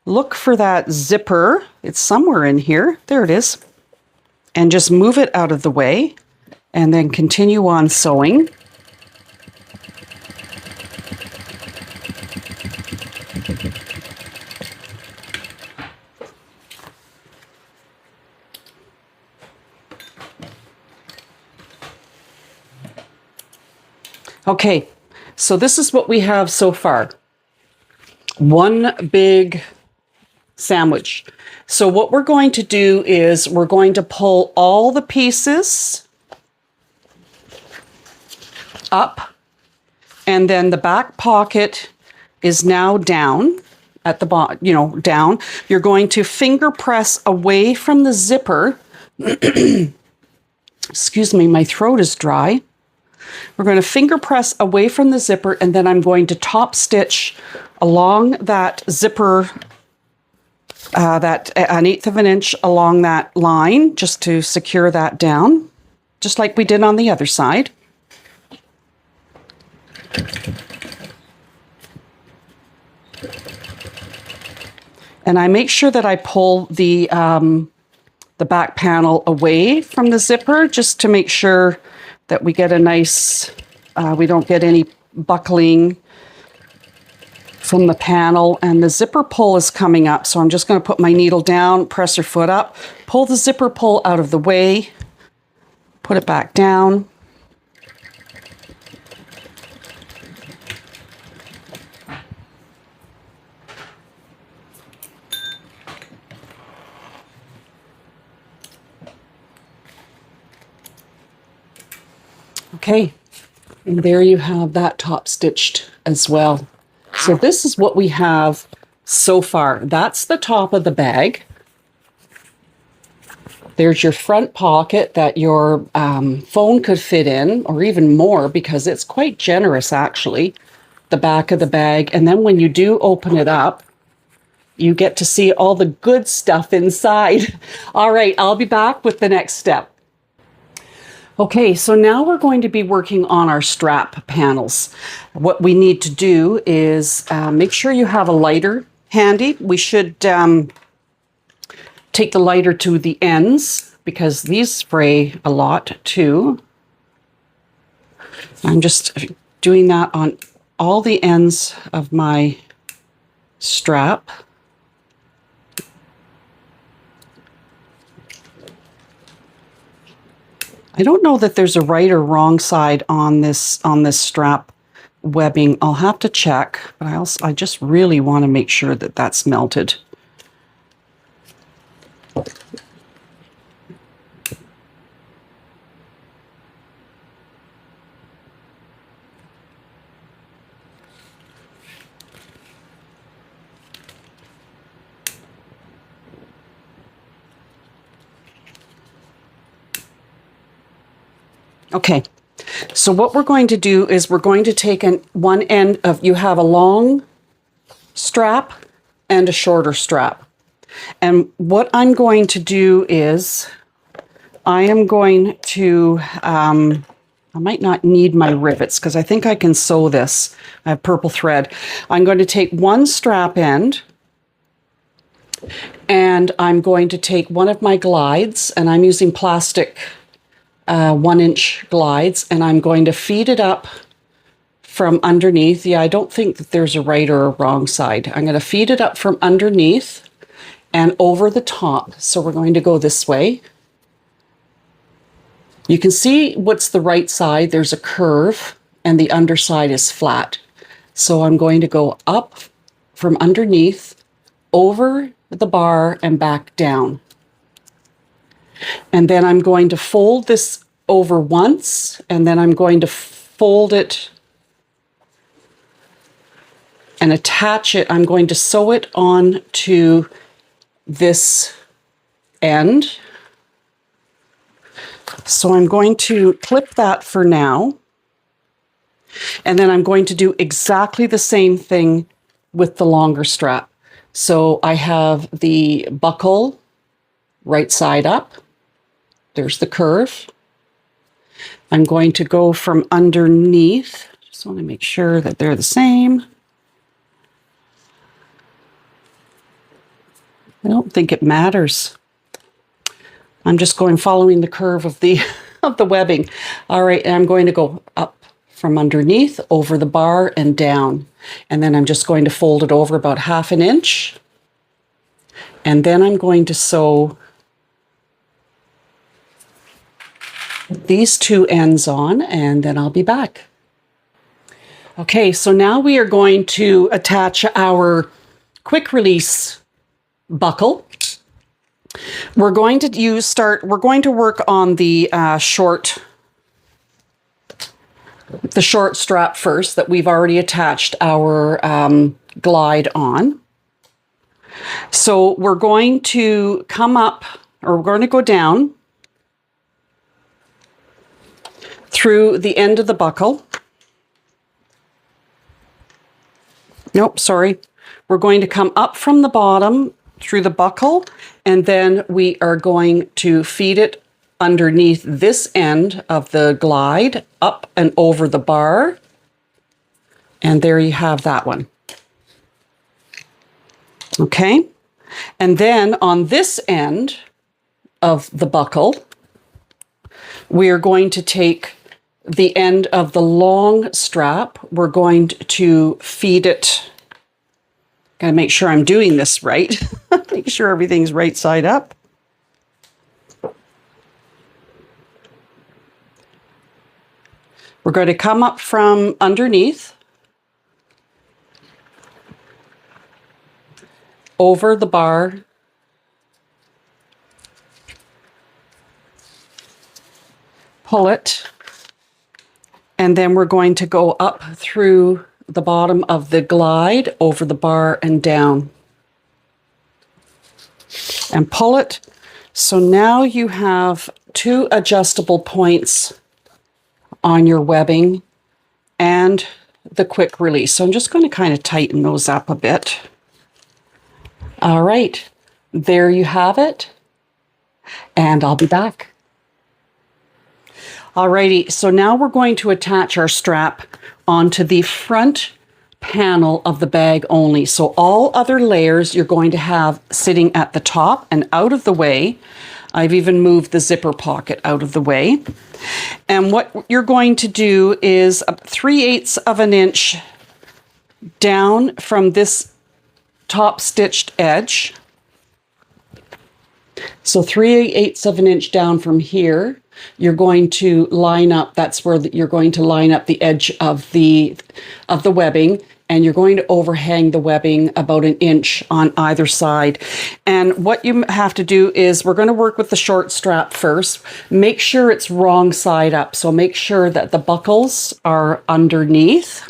look for that zipper. It's somewhere in here. There it is. And just move it out of the way and then continue on sewing. Okay, so this is what we have so far. One big sandwich. So what we're going to do is we're going to pull all the pieces up, and then the back pocket is now down at the bottom, down. You're going to finger press away from the zipper. Excuse me, my throat is dry. We're going to finger press away from the zipper, and then I'm going to top stitch along that zipper, that 1/8 of an inch along that line, just to secure that down, just like we did on the other side. And I make sure that I pull the back panel away from the zipper, just to make sure that we get a nice, we don't get any buckling from the panel. And the zipper pull is coming up, so I'm just going to put my needle down, press her foot up, pull the zipper pull out of the way, put it back down. Okay, and there you have that top stitched as well. So this is what we have so far. That's the top of the bag. There's your front pocket that your phone could fit in, or even more, because it's quite generous actually, the back of the bag. And then when you do open it up, you get to see all the good stuff inside. All right, I'll be back with the next step. Okay, so now we're going to be working on our strap panels. What we need to do is make sure you have a lighter handy. We should take the lighter to the ends, because these spray a lot too. I'm just doing that on all the ends of my strap. I don't know that there's a right or wrong side on this strap webbing. I'll have to check, but I just really want to make sure that that's melted. Okay, so what we're going to do is we're going to take one end of, you have a long strap and a shorter strap. And what I'm going to do is I am going to, I might not need my rivets because I think I can sew this. I have purple thread. I'm going to take one strap end, and I'm going to take one of my glides, and I'm using plastic 1-inch glides, and I'm going to feed it up from underneath. Yeah, I don't think that there's a right or a wrong side. I'm going to feed it up from underneath and over the top. So we're going to go this way. You can see what's the right side. There's a curve and the underside is flat. So I'm going to go up from underneath, over the bar, and back down. And then I'm going to fold this over once, and then I'm going to fold it and attach it. I'm going to sew it on to this end. So I'm going to clip that for now. And then I'm going to do exactly the same thing with the longer strap. So I have the buckle right side up. There's the curve. I'm going to go from underneath. Just want to make sure that they're the same. I don't think it matters. I'm just going following the curve of the webbing. All right, and I'm going to go up from underneath, over the bar, and down. And then I'm just going to fold it over about 1/2 inch. And then I'm going to sew these two ends on, and then I'll be back. Okay, so now we are going to attach our quick release buckle. We're going to work on the short strap first that we've already attached our glide on. So we're going to come up, or we're going to go down through the end of the buckle. Nope, sorry. We're going to come up from the bottom through the buckle, and then we are going to feed it underneath this end of the glide up and over the bar. And there you have that one. Okay. And then on this end of the buckle, we are going to take the end of the long strap. We're going to feed it. Gotta make sure I'm doing this right. Make sure everything's right side up. We're going to come up from underneath, over the bar, pull it, and then we're going to go up through the bottom of the glide, over the bar and down. And pull it. So now you have 2 adjustable points on your webbing and the quick release. So I'm just going to kind of tighten those up a bit. All right, there you have it. And I'll be back. Alrighty, so now we're going to attach our strap onto the front panel of the bag only. So all other layers you're going to have sitting at the top and out of the way. I've even moved the zipper pocket out of the way. And what you're going to do is 3/8 of an inch down from this top stitched edge. So 3/8 of an inch down from here, you're going to line up, that's where you're going to line up the edge of the webbing, and you're going to overhang the webbing about 1 inch on either side. And what you have to do is, we're going to work with the short strap first. Make sure it's wrong side up. So make sure that the buckles are underneath.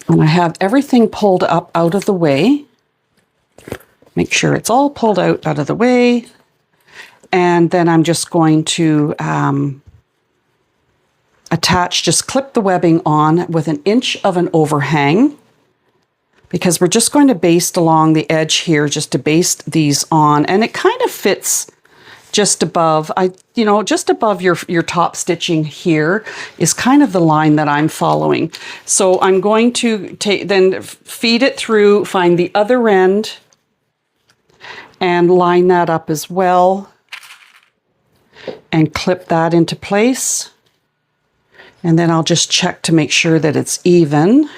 And I have everything pulled up out of the way. Make sure it's all pulled out of the way. And then I'm just going to attach, just clip the webbing on with 1 inch of an overhang, because we're just going to baste along the edge here, just to baste these on. And it kind of fits just above, just above your top stitching here is kind of the line that I'm following. So I'm going to then feed it through, find the other end, and line that up as well, and clip that into place. And then I'll just check to make sure that it's even.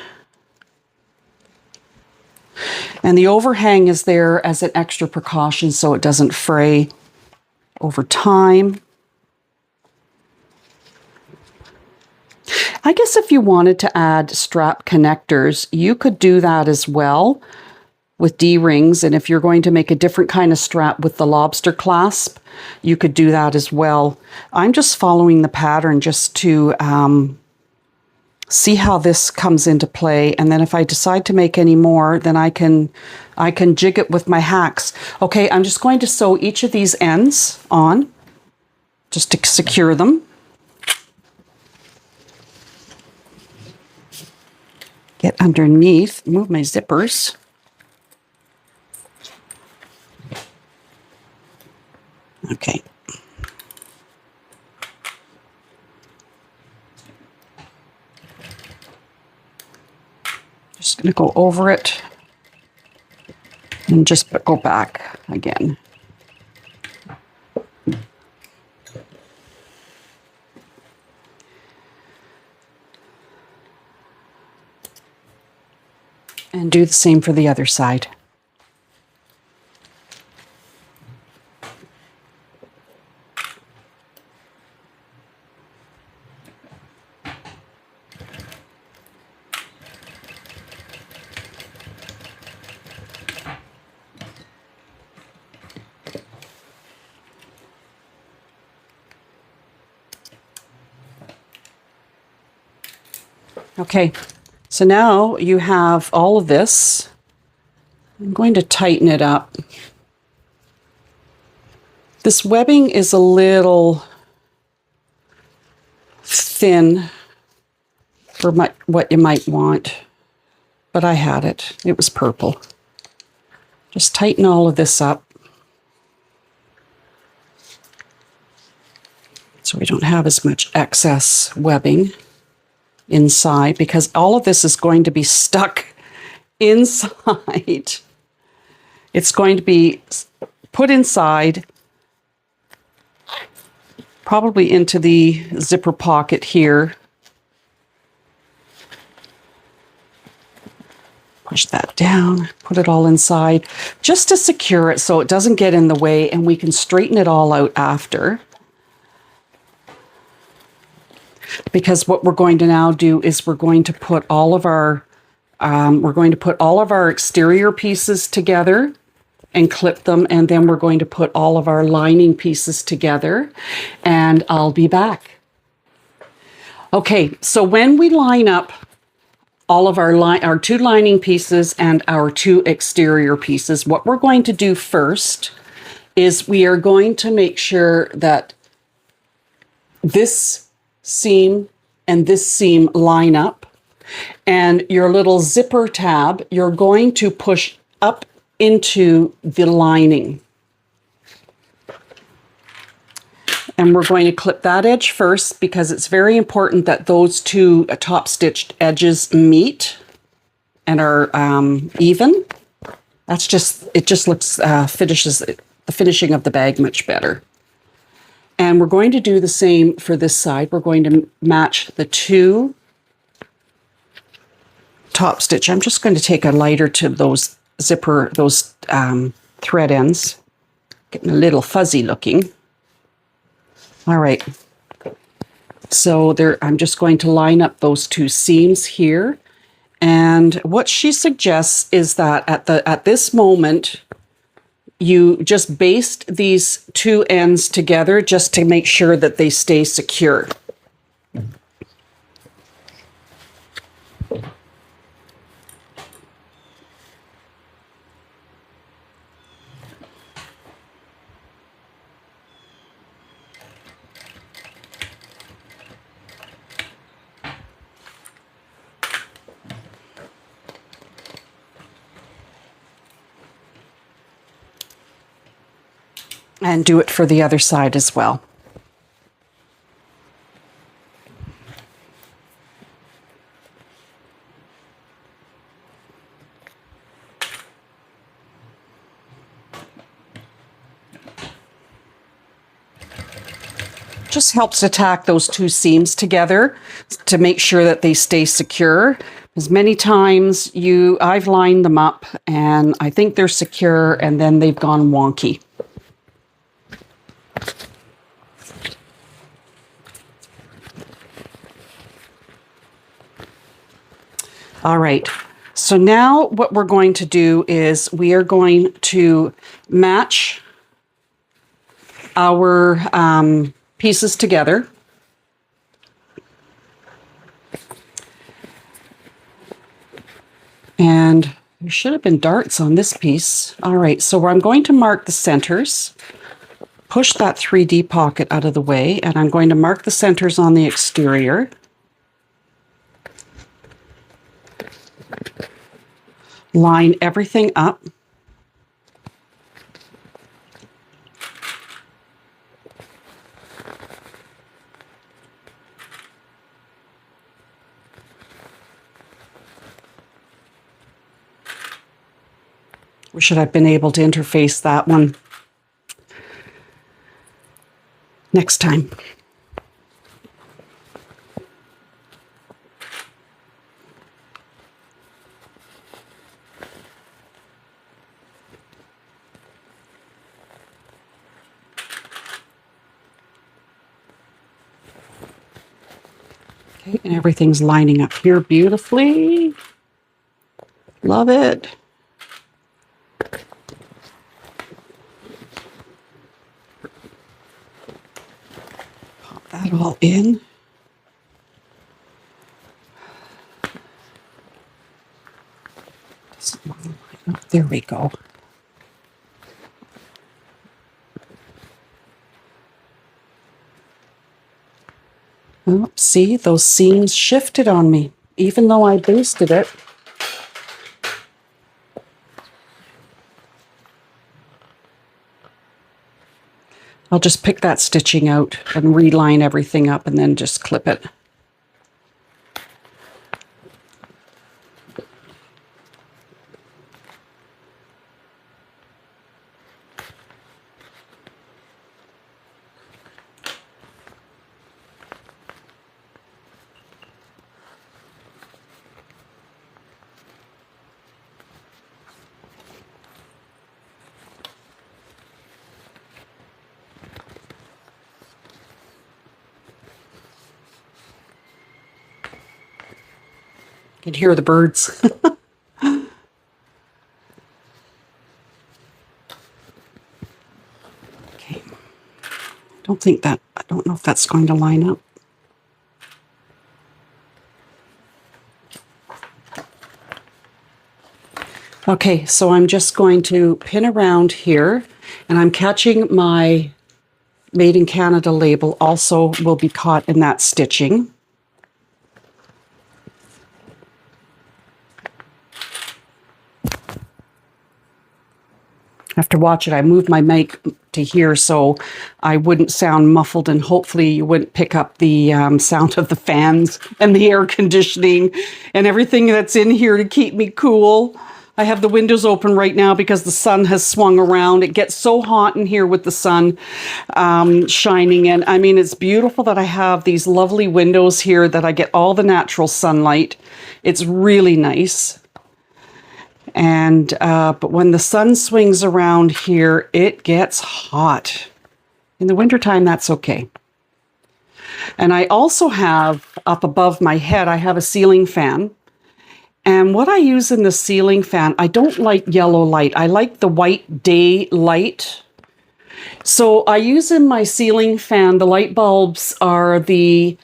And the overhang is there as an extra precaution so it doesn't fray over time. I guess if you wanted to add strap connectors, you could do that as well with D-rings. And if you're going to make a different kind of strap with the lobster clasp, you could do that as well. I'm just following the pattern just to see how this comes into play. And then if I decide to make any more, then I can jig it with my hacks. Okay, I'm just going to sew each of these ends on just to secure them. Get underneath, move my zippers. Okay. Just going to go over it and just go back again. And do the same for the other side. Okay, so now you have all of this. I'm going to tighten it up. This webbing is a little thin for what you might want, but I had it. It was purple. Just tighten all of this up so we don't have as much excess webbing inside, because all of this is going to be stuck inside. It's going to be put inside, probably into the zipper pocket here. Push that down, put it all inside, just to secure it so it doesn't get in the way, and we can straighten it all out after. Because what we're going to now do is we're going to put all of our exterior pieces together and clip them, and then we're going to put all of our lining pieces together, and I'll be back. Okay, so when we line up all of our two lining pieces and our two exterior pieces, what we're going to do first is we are going to make sure that this seam and this seam line up, and your little zipper tab, you're going to push up into the lining. And we're going to clip that edge first, because it's very important that those two top stitched edges meet and are even. It just looks, finishes the finishing of the bag much better. And we're going to do the same for this side. We're going to match the two top stitch. I'm just going to take a lighter to those thread ends. Getting a little fuzzy looking. All right. So I'm just going to line up those two seams here. And what she suggests is that at this moment, you just baste these two ends together just to make sure that they stay secure. And do it for the other side as well. Just helps to tack those two seams together to make sure that they stay secure. As many times I've lined them up and I think they're secure, and then they've gone wonky. All right, so now what we're going to do is we are going to match our pieces together. And there should have been darts on this piece. All right, so I'm going to mark the centers, push that 3D pocket out of the way, and I'm going to mark the centers on the exterior. Line everything up. We should have been able to interface that one next time. Okay, and everything's lining up here beautifully. Love it. Pop that all in. Oh, there we go. Oops. See, those seams shifted on me, even though I basted it. I'll just pick that stitching out and reline everything up and then just clip it. You can hear the birds. Okay. I don't know if that's going to line up. Okay, so I'm just going to pin around here, and I'm catching my Made in Canada label also will be caught in that stitching. I have to watch it. I moved my mic to here so I wouldn't sound muffled, and hopefully you wouldn't pick up the sound of the fans and the air conditioning and everything that's in here to keep me cool. I have the windows open right now because the sun has swung around. It gets so hot in here with the sun shining in. I mean, it's beautiful that I have these lovely windows here that I get all the natural sunlight. It's really nice. And but when the sun swings around here, it gets hot. In the wintertime, that's okay. And I also have up above my head, I have a ceiling fan. And what I use in the ceiling fan, I don't like yellow light. I like the white day light. So I use in my ceiling fan, the light bulbs are they're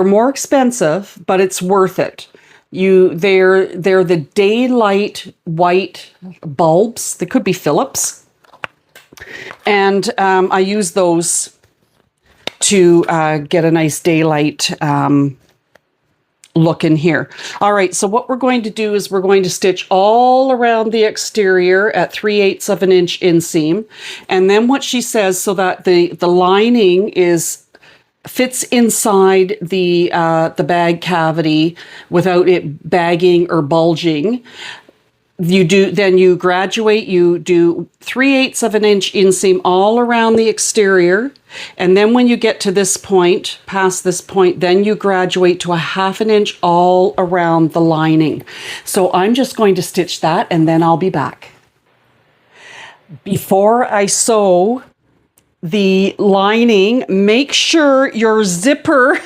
more expensive, but it's worth it. They're the daylight white bulbs. They could be Philips. And I use those to get a nice daylight look in here. All right, so what we're going to do is we're going to stitch all around the exterior at 3/8 of an inch inseam. And then what she says, so that the lining fits inside the bag cavity without it bagging or bulging. Then you graduate, you do 3/8 of an inch inseam all around the exterior. And then when you get to this point, past this point, then you graduate to a 1/2 inch all around the lining. So I'm just going to stitch that and then I'll be back. Before I sew the lining, make sure your zipper,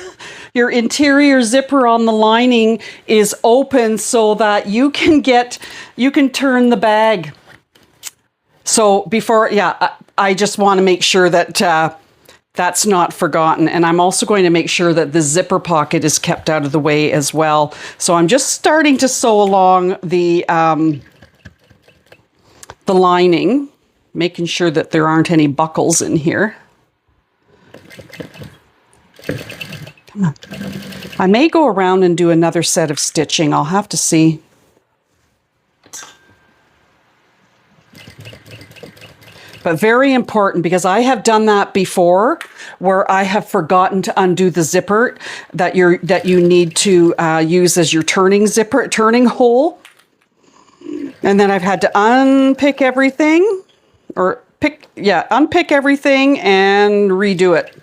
your interior zipper on the lining is open so that you can turn the bag. So before, I just want to make sure that that's not forgotten. And I'm also going to make sure that the zipper pocket is kept out of the way as well. So I'm just starting to sew along the lining, making sure that there aren't any buckles in here. Come on. I may go around and do another set of stitching. I'll have to see. But very important, because I have done that before where I have forgotten to undo the zipper that you need to use as your turning hole. And then I've had to unpick everything. Unpick everything and redo it.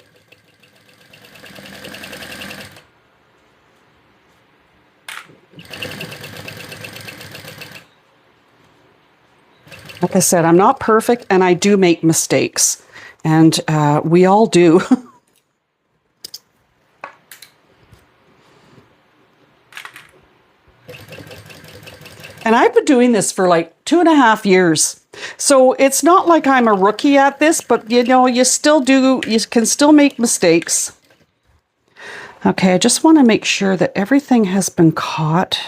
Like I said, I'm not perfect and I do make mistakes. And we all do. And I've been doing this for like 2.5 years. So it's not like I'm a rookie at this, but you can still make mistakes. Okay, I just want to make sure that everything has been caught.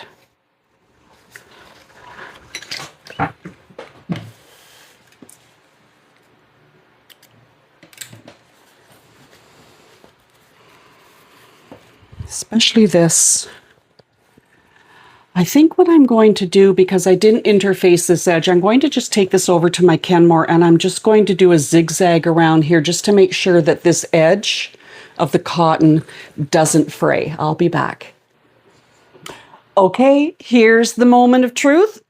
especially this. I think what I'm going to do, because I didn't interface this edge, I'm going to just take this over to my Kenmore and I'm just going to do a zigzag around here just to make sure that this edge of the cotton doesn't fray. I'll be back. Okay, here's the moment of truth.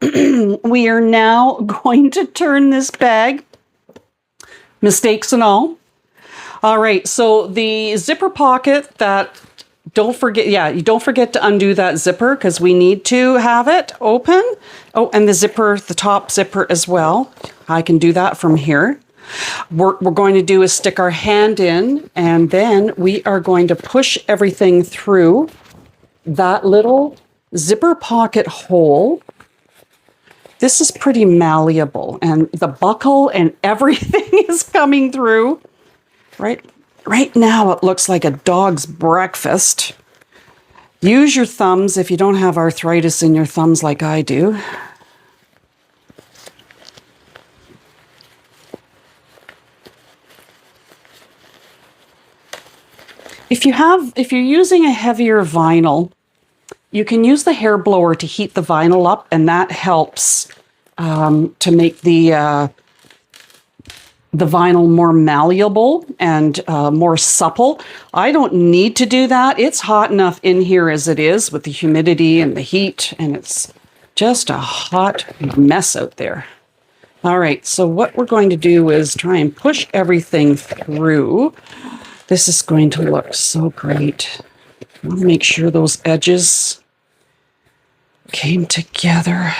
We are now going to turn this bag, mistakes and all. All right, so the zipper pocket that, don't forget, yeah, you don't forget to undo that zipper because we need to have it open. Oh, and the zipper, the top zipper as well. I can do that from here. What we're going to do is stick our hand in, and then we are going to push everything through that little zipper pocket hole. This is pretty malleable, and the buckle and everything is coming through. Right now it looks like a dog's breakfast. Use your thumbs if you don't have arthritis in your thumbs like I do. If you're using a heavier vinyl, you can use the hair blower to heat the vinyl up, and that helps to make the vinyl more malleable and more supple. I don't need to do that. It's hot enough in here as it is with the humidity and the heat, and it's just a hot mess out there. All right, so what we're going to do is try and push everything through. This is going to look so great. I want to make sure those edges came together.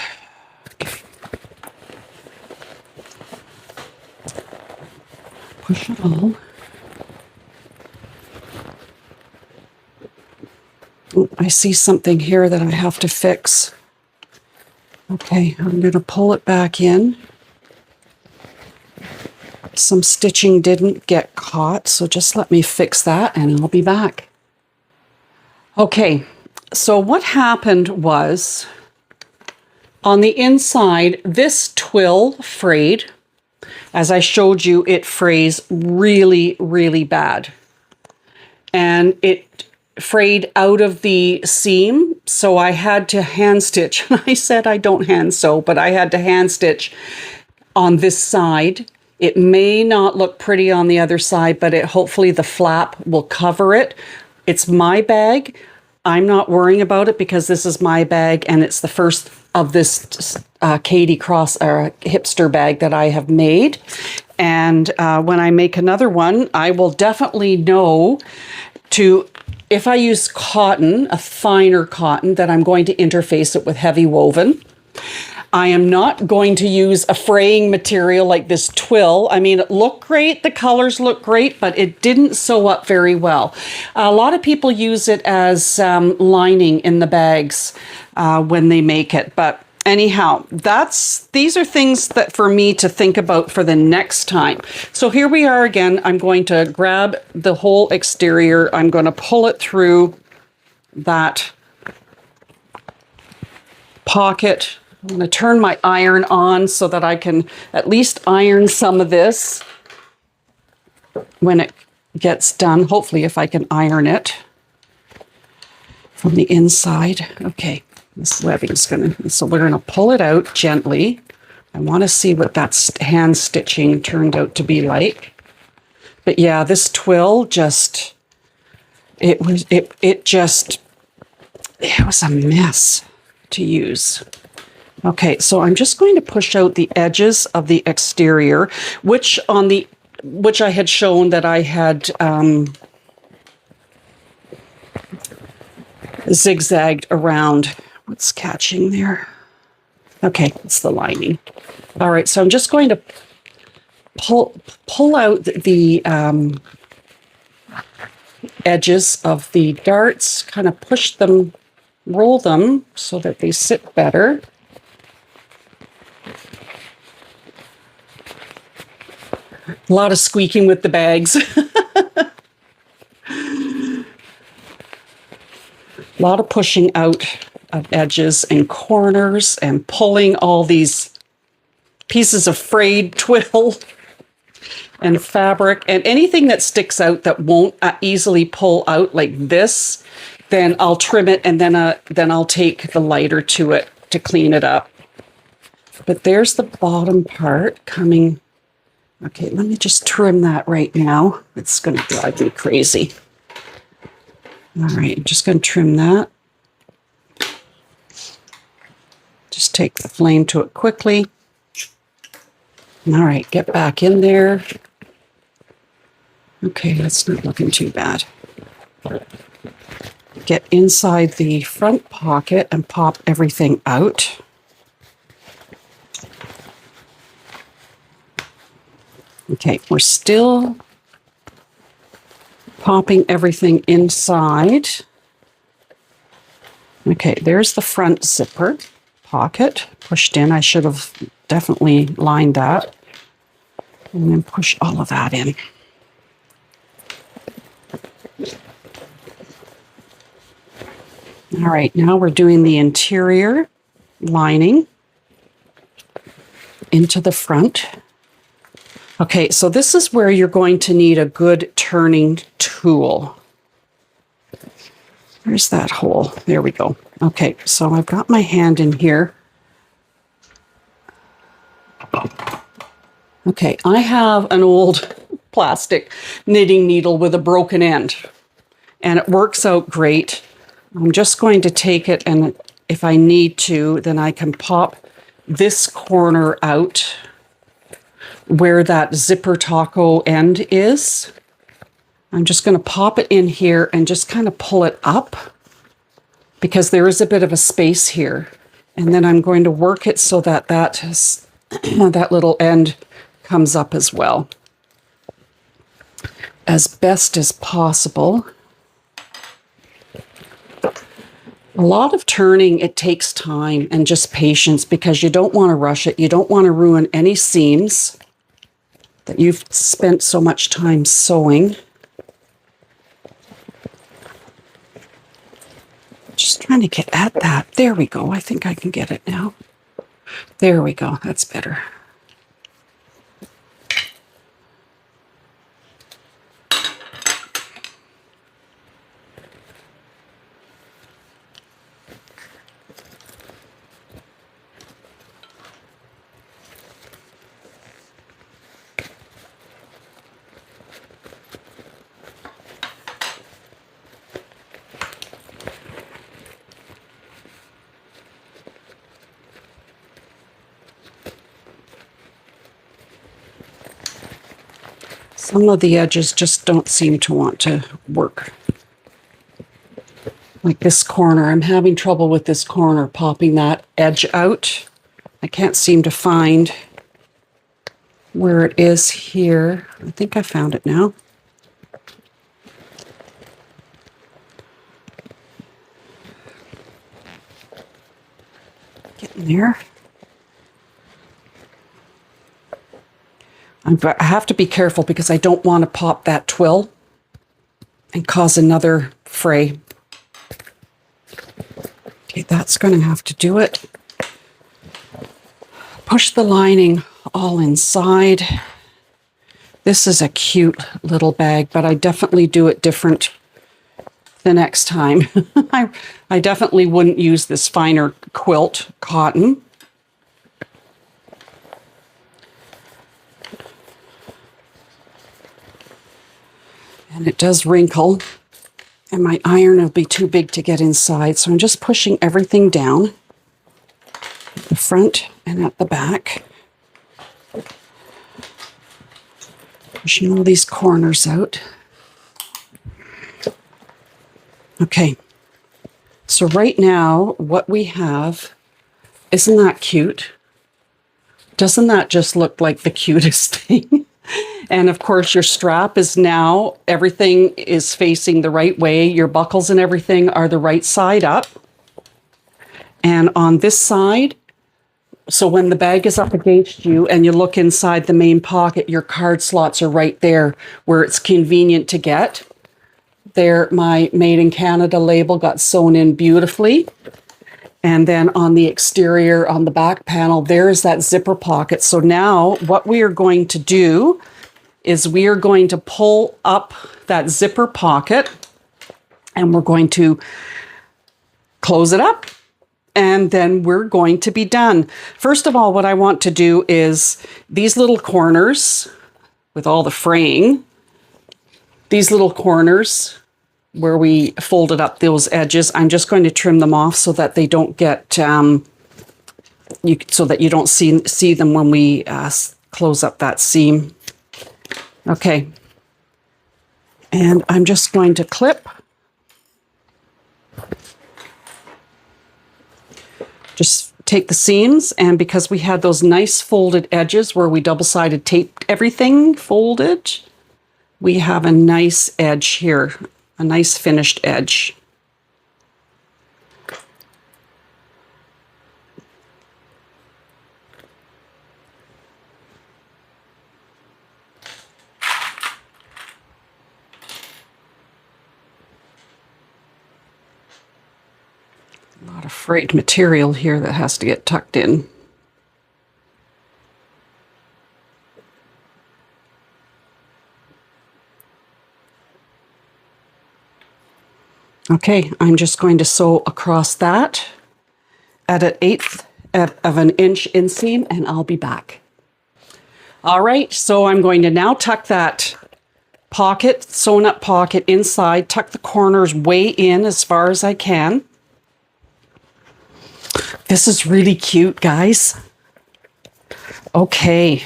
Push it all. Oh, I see something here that I have to fix. Okay, I'm going to pull it back in. Some stitching didn't get caught, so just let me fix that and I'll be back. Okay, so what happened was on the inside, this twill frayed. As I showed you, it frays really, really bad. And it frayed out of the seam, so I had to hand stitch. I said I don't hand sew, but I had to hand stitch on this side. It may not look pretty on the other side, but hopefully the flap will cover it. It's my bag. I'm not worrying about it because this is my bag and it's the first of this Kaede hipster bag that I have made. And when I make another one, I will definitely know to, if I use cotton, a finer cotton, that I'm going to interface it with heavy woven. I am not going to use a fraying material like this twill. I mean, it looked great, the colors look great, but it didn't sew up very well. A lot of people use it as lining in the bags when they make it. But anyhow, these are things that for me to think about for the next time. So here we are again. I'm going to grab the whole exterior. I'm going to pull it through that pocket. I'm going to turn my iron on so that I can at least iron some of this when it gets done. Hopefully, if I can iron it from the inside. Okay, this webbing's so we're going to pull it out gently. I want to see what that hand stitching turned out to be like. But yeah, this twill just, it was a mess to use. Okay, so I'm just going to push out the edges of the exterior, which I had shown that I had zigzagged around. What's catching there? Okay, it's the lining. All right, so I'm just going to pull out the edges of the darts, kind of push them, roll them so that they sit better. A lot of squeaking with the bags. A lot of pushing out of edges and corners and pulling all these pieces of frayed twill and fabric, and anything that sticks out that won't easily pull out like this then I'll trim it, and then I'll take the lighter to it to clean it up. But there's the bottom part coming. Okay, let me just trim that right now. It's going to drive me crazy. All right, I'm just going to trim that. Just take the flame to it quickly. All right, get back in there. Okay, that's not looking too bad. Get inside the front pocket and pop everything out. Okay, we're still popping everything inside. Okay, there's the front zipper pocket pushed in. I should have definitely lined that. And then push all of that in. All right, now we're doing the interior lining into the front. Okay, so this is where you're going to need a good turning tool. Where's that hole? There we go. Okay, so I've got my hand in here. Okay, I have an old plastic knitting needle with a broken end, and it works out great. I'm just going to take it, and if I need to, then I can pop this corner out where that zipper taco end is. I'm just going to pop it in here and just kind of pull it up because there is a bit of a space here. And then I'm going to work it so that that little end comes up as well, as best as possible. A lot of turning, it takes time and just patience because you don't want to rush it. You don't want to ruin any seams that you've spent so much time sewing. Just trying to get at that. There we go. I think I can get it now. There we go. That's better. Some of the edges just don't seem to want to work. Like this corner, I'm having trouble with this corner, popping that edge out. I can't seem to find where it is here. I think I found it now. Getting there. I have to be careful because I don't want to pop that twill and cause another fray. Okay, that's going to have to do it. Push the lining all inside. This is a cute little bag, but I definitely do it different the next time. I definitely wouldn't use this finer quilt cotton. And it does wrinkle, and my iron will be too big to get inside. So I'm just pushing everything down at the front and at the back. Pushing all these corners out. Okay. So right now, what we have, isn't that cute? Doesn't that just look like the cutest thing? And of course, your strap is now, everything is facing the right way. Your buckles and everything are the right side up. And on this side, so when the bag is up against you and you look inside the main pocket, your card slots are right there where it's convenient to get. There, my Made in Canada label got sewn in beautifully. And then on the exterior, on the back panel, there's that zipper pocket. So now what we are going to do is we are going to pull up that zipper pocket And we're going to close it up, and then we're going to be done. First of all, what I want to do is these little corners with all the fraying, these little corners where we folded up those edges, I'm just going to trim them off so that they don't get, so that you don't see them when we close up that seam. Okay. And I'm just going to clip. Just take the seams, and because we had those nice folded edges where we double-sided taped everything folded, we have a nice edge here, a nice finished edge. A lot of frayed material here that has to get tucked in. Okay, I'm just going to sew across that at 1/8 of an inch inseam, and I'll be back. All right, so I'm going to now tuck that pocket, sewn up pocket inside, tuck the corners way in as far as I can. This is really cute, guys. Okay.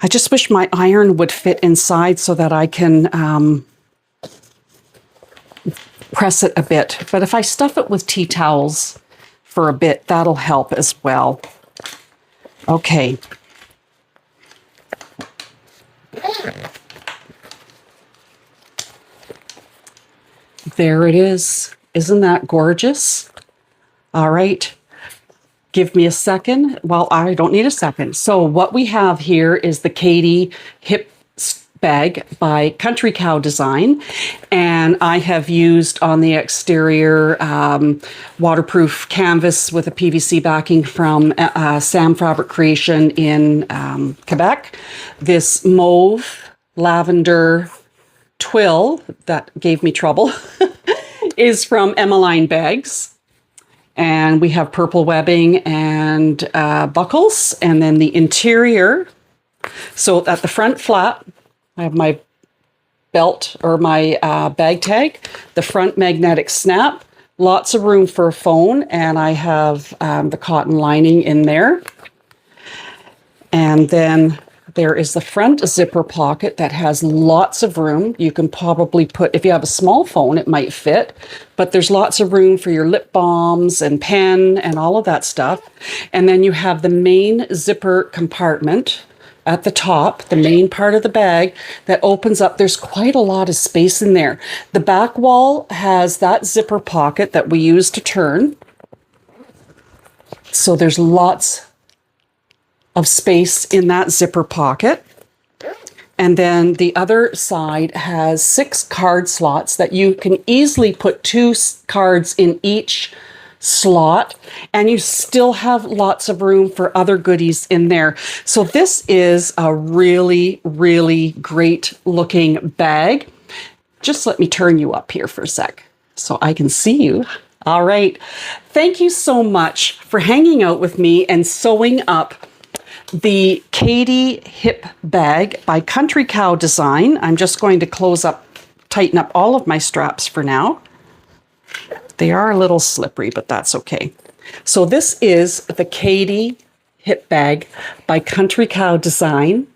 I just wish my iron would fit inside so that I can press it a bit. But if I stuff it with tea towels for a bit, that'll help as well. Okay. There it is. Isn't that gorgeous? All right, give me a second. Well, I don't need a second. So what we have here is the Kaede Hip Bag by Country Cow Design. And I have used on the exterior waterproof canvas with a PVC backing from Sam Fabric Creation in Quebec. This mauve lavender twill that gave me trouble is from Emmeline Bags. And we have purple webbing and buckles. And then the interior, so at the front flap, I have my belt or my bag tag, the front magnetic snap, lots of room for a phone, and I have the cotton lining in there. And then there is the front zipper pocket that has lots of room. You can probably put, if you have a small phone, it might fit, but there's lots of room for your lip balms and pen and all of that stuff. And then you have the main zipper compartment at the top, the main part of the bag that opens up. There's quite a lot of space in there. The back wall has that zipper pocket that we use to turn. So there's lots of space in that zipper pocket. And then the other side has 6 card slots that you can easily put 2 cards in each slot, and you still have lots of room for other goodies in there. So this is a really, really great looking bag. Just let me turn you up here for a sec so I can see you. All right. Thank you so much for hanging out with me and sewing up the Kaede Hip Bag by Country Cow Design. I'm just going to tighten up all of my straps for now. They are a little slippery, but that's okay. So this is the Kaede Hip Bag by Country Cow Design.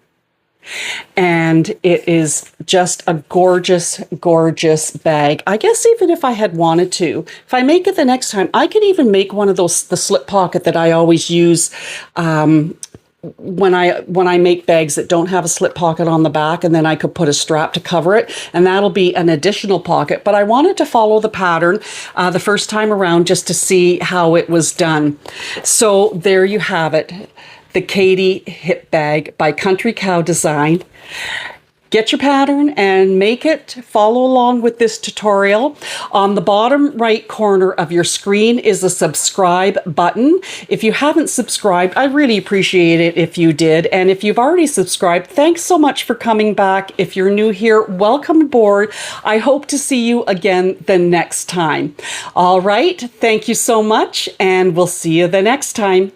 And it is just a gorgeous, gorgeous bag. I guess even if I had wanted to, if I make it the next time, I could even make one of those, the slip pocket that I always use when I make bags that don't have a slip pocket on the back, and then I could put a strap to cover it, and that'll be an additional pocket. But I wanted to follow the pattern the first time around just to see how it was done. So there you have it, the Kaede Hip Bag by Country Cow Design. Get your pattern and make it. Follow along with this tutorial. On the bottom right corner of your screen is a subscribe button. If you haven't subscribed, I really appreciate it if you did. And if you've already subscribed, thanks so much for coming back. If you're new here, welcome aboard. I hope to see you again the next time. All right, thank you so much, and we'll see you the next time.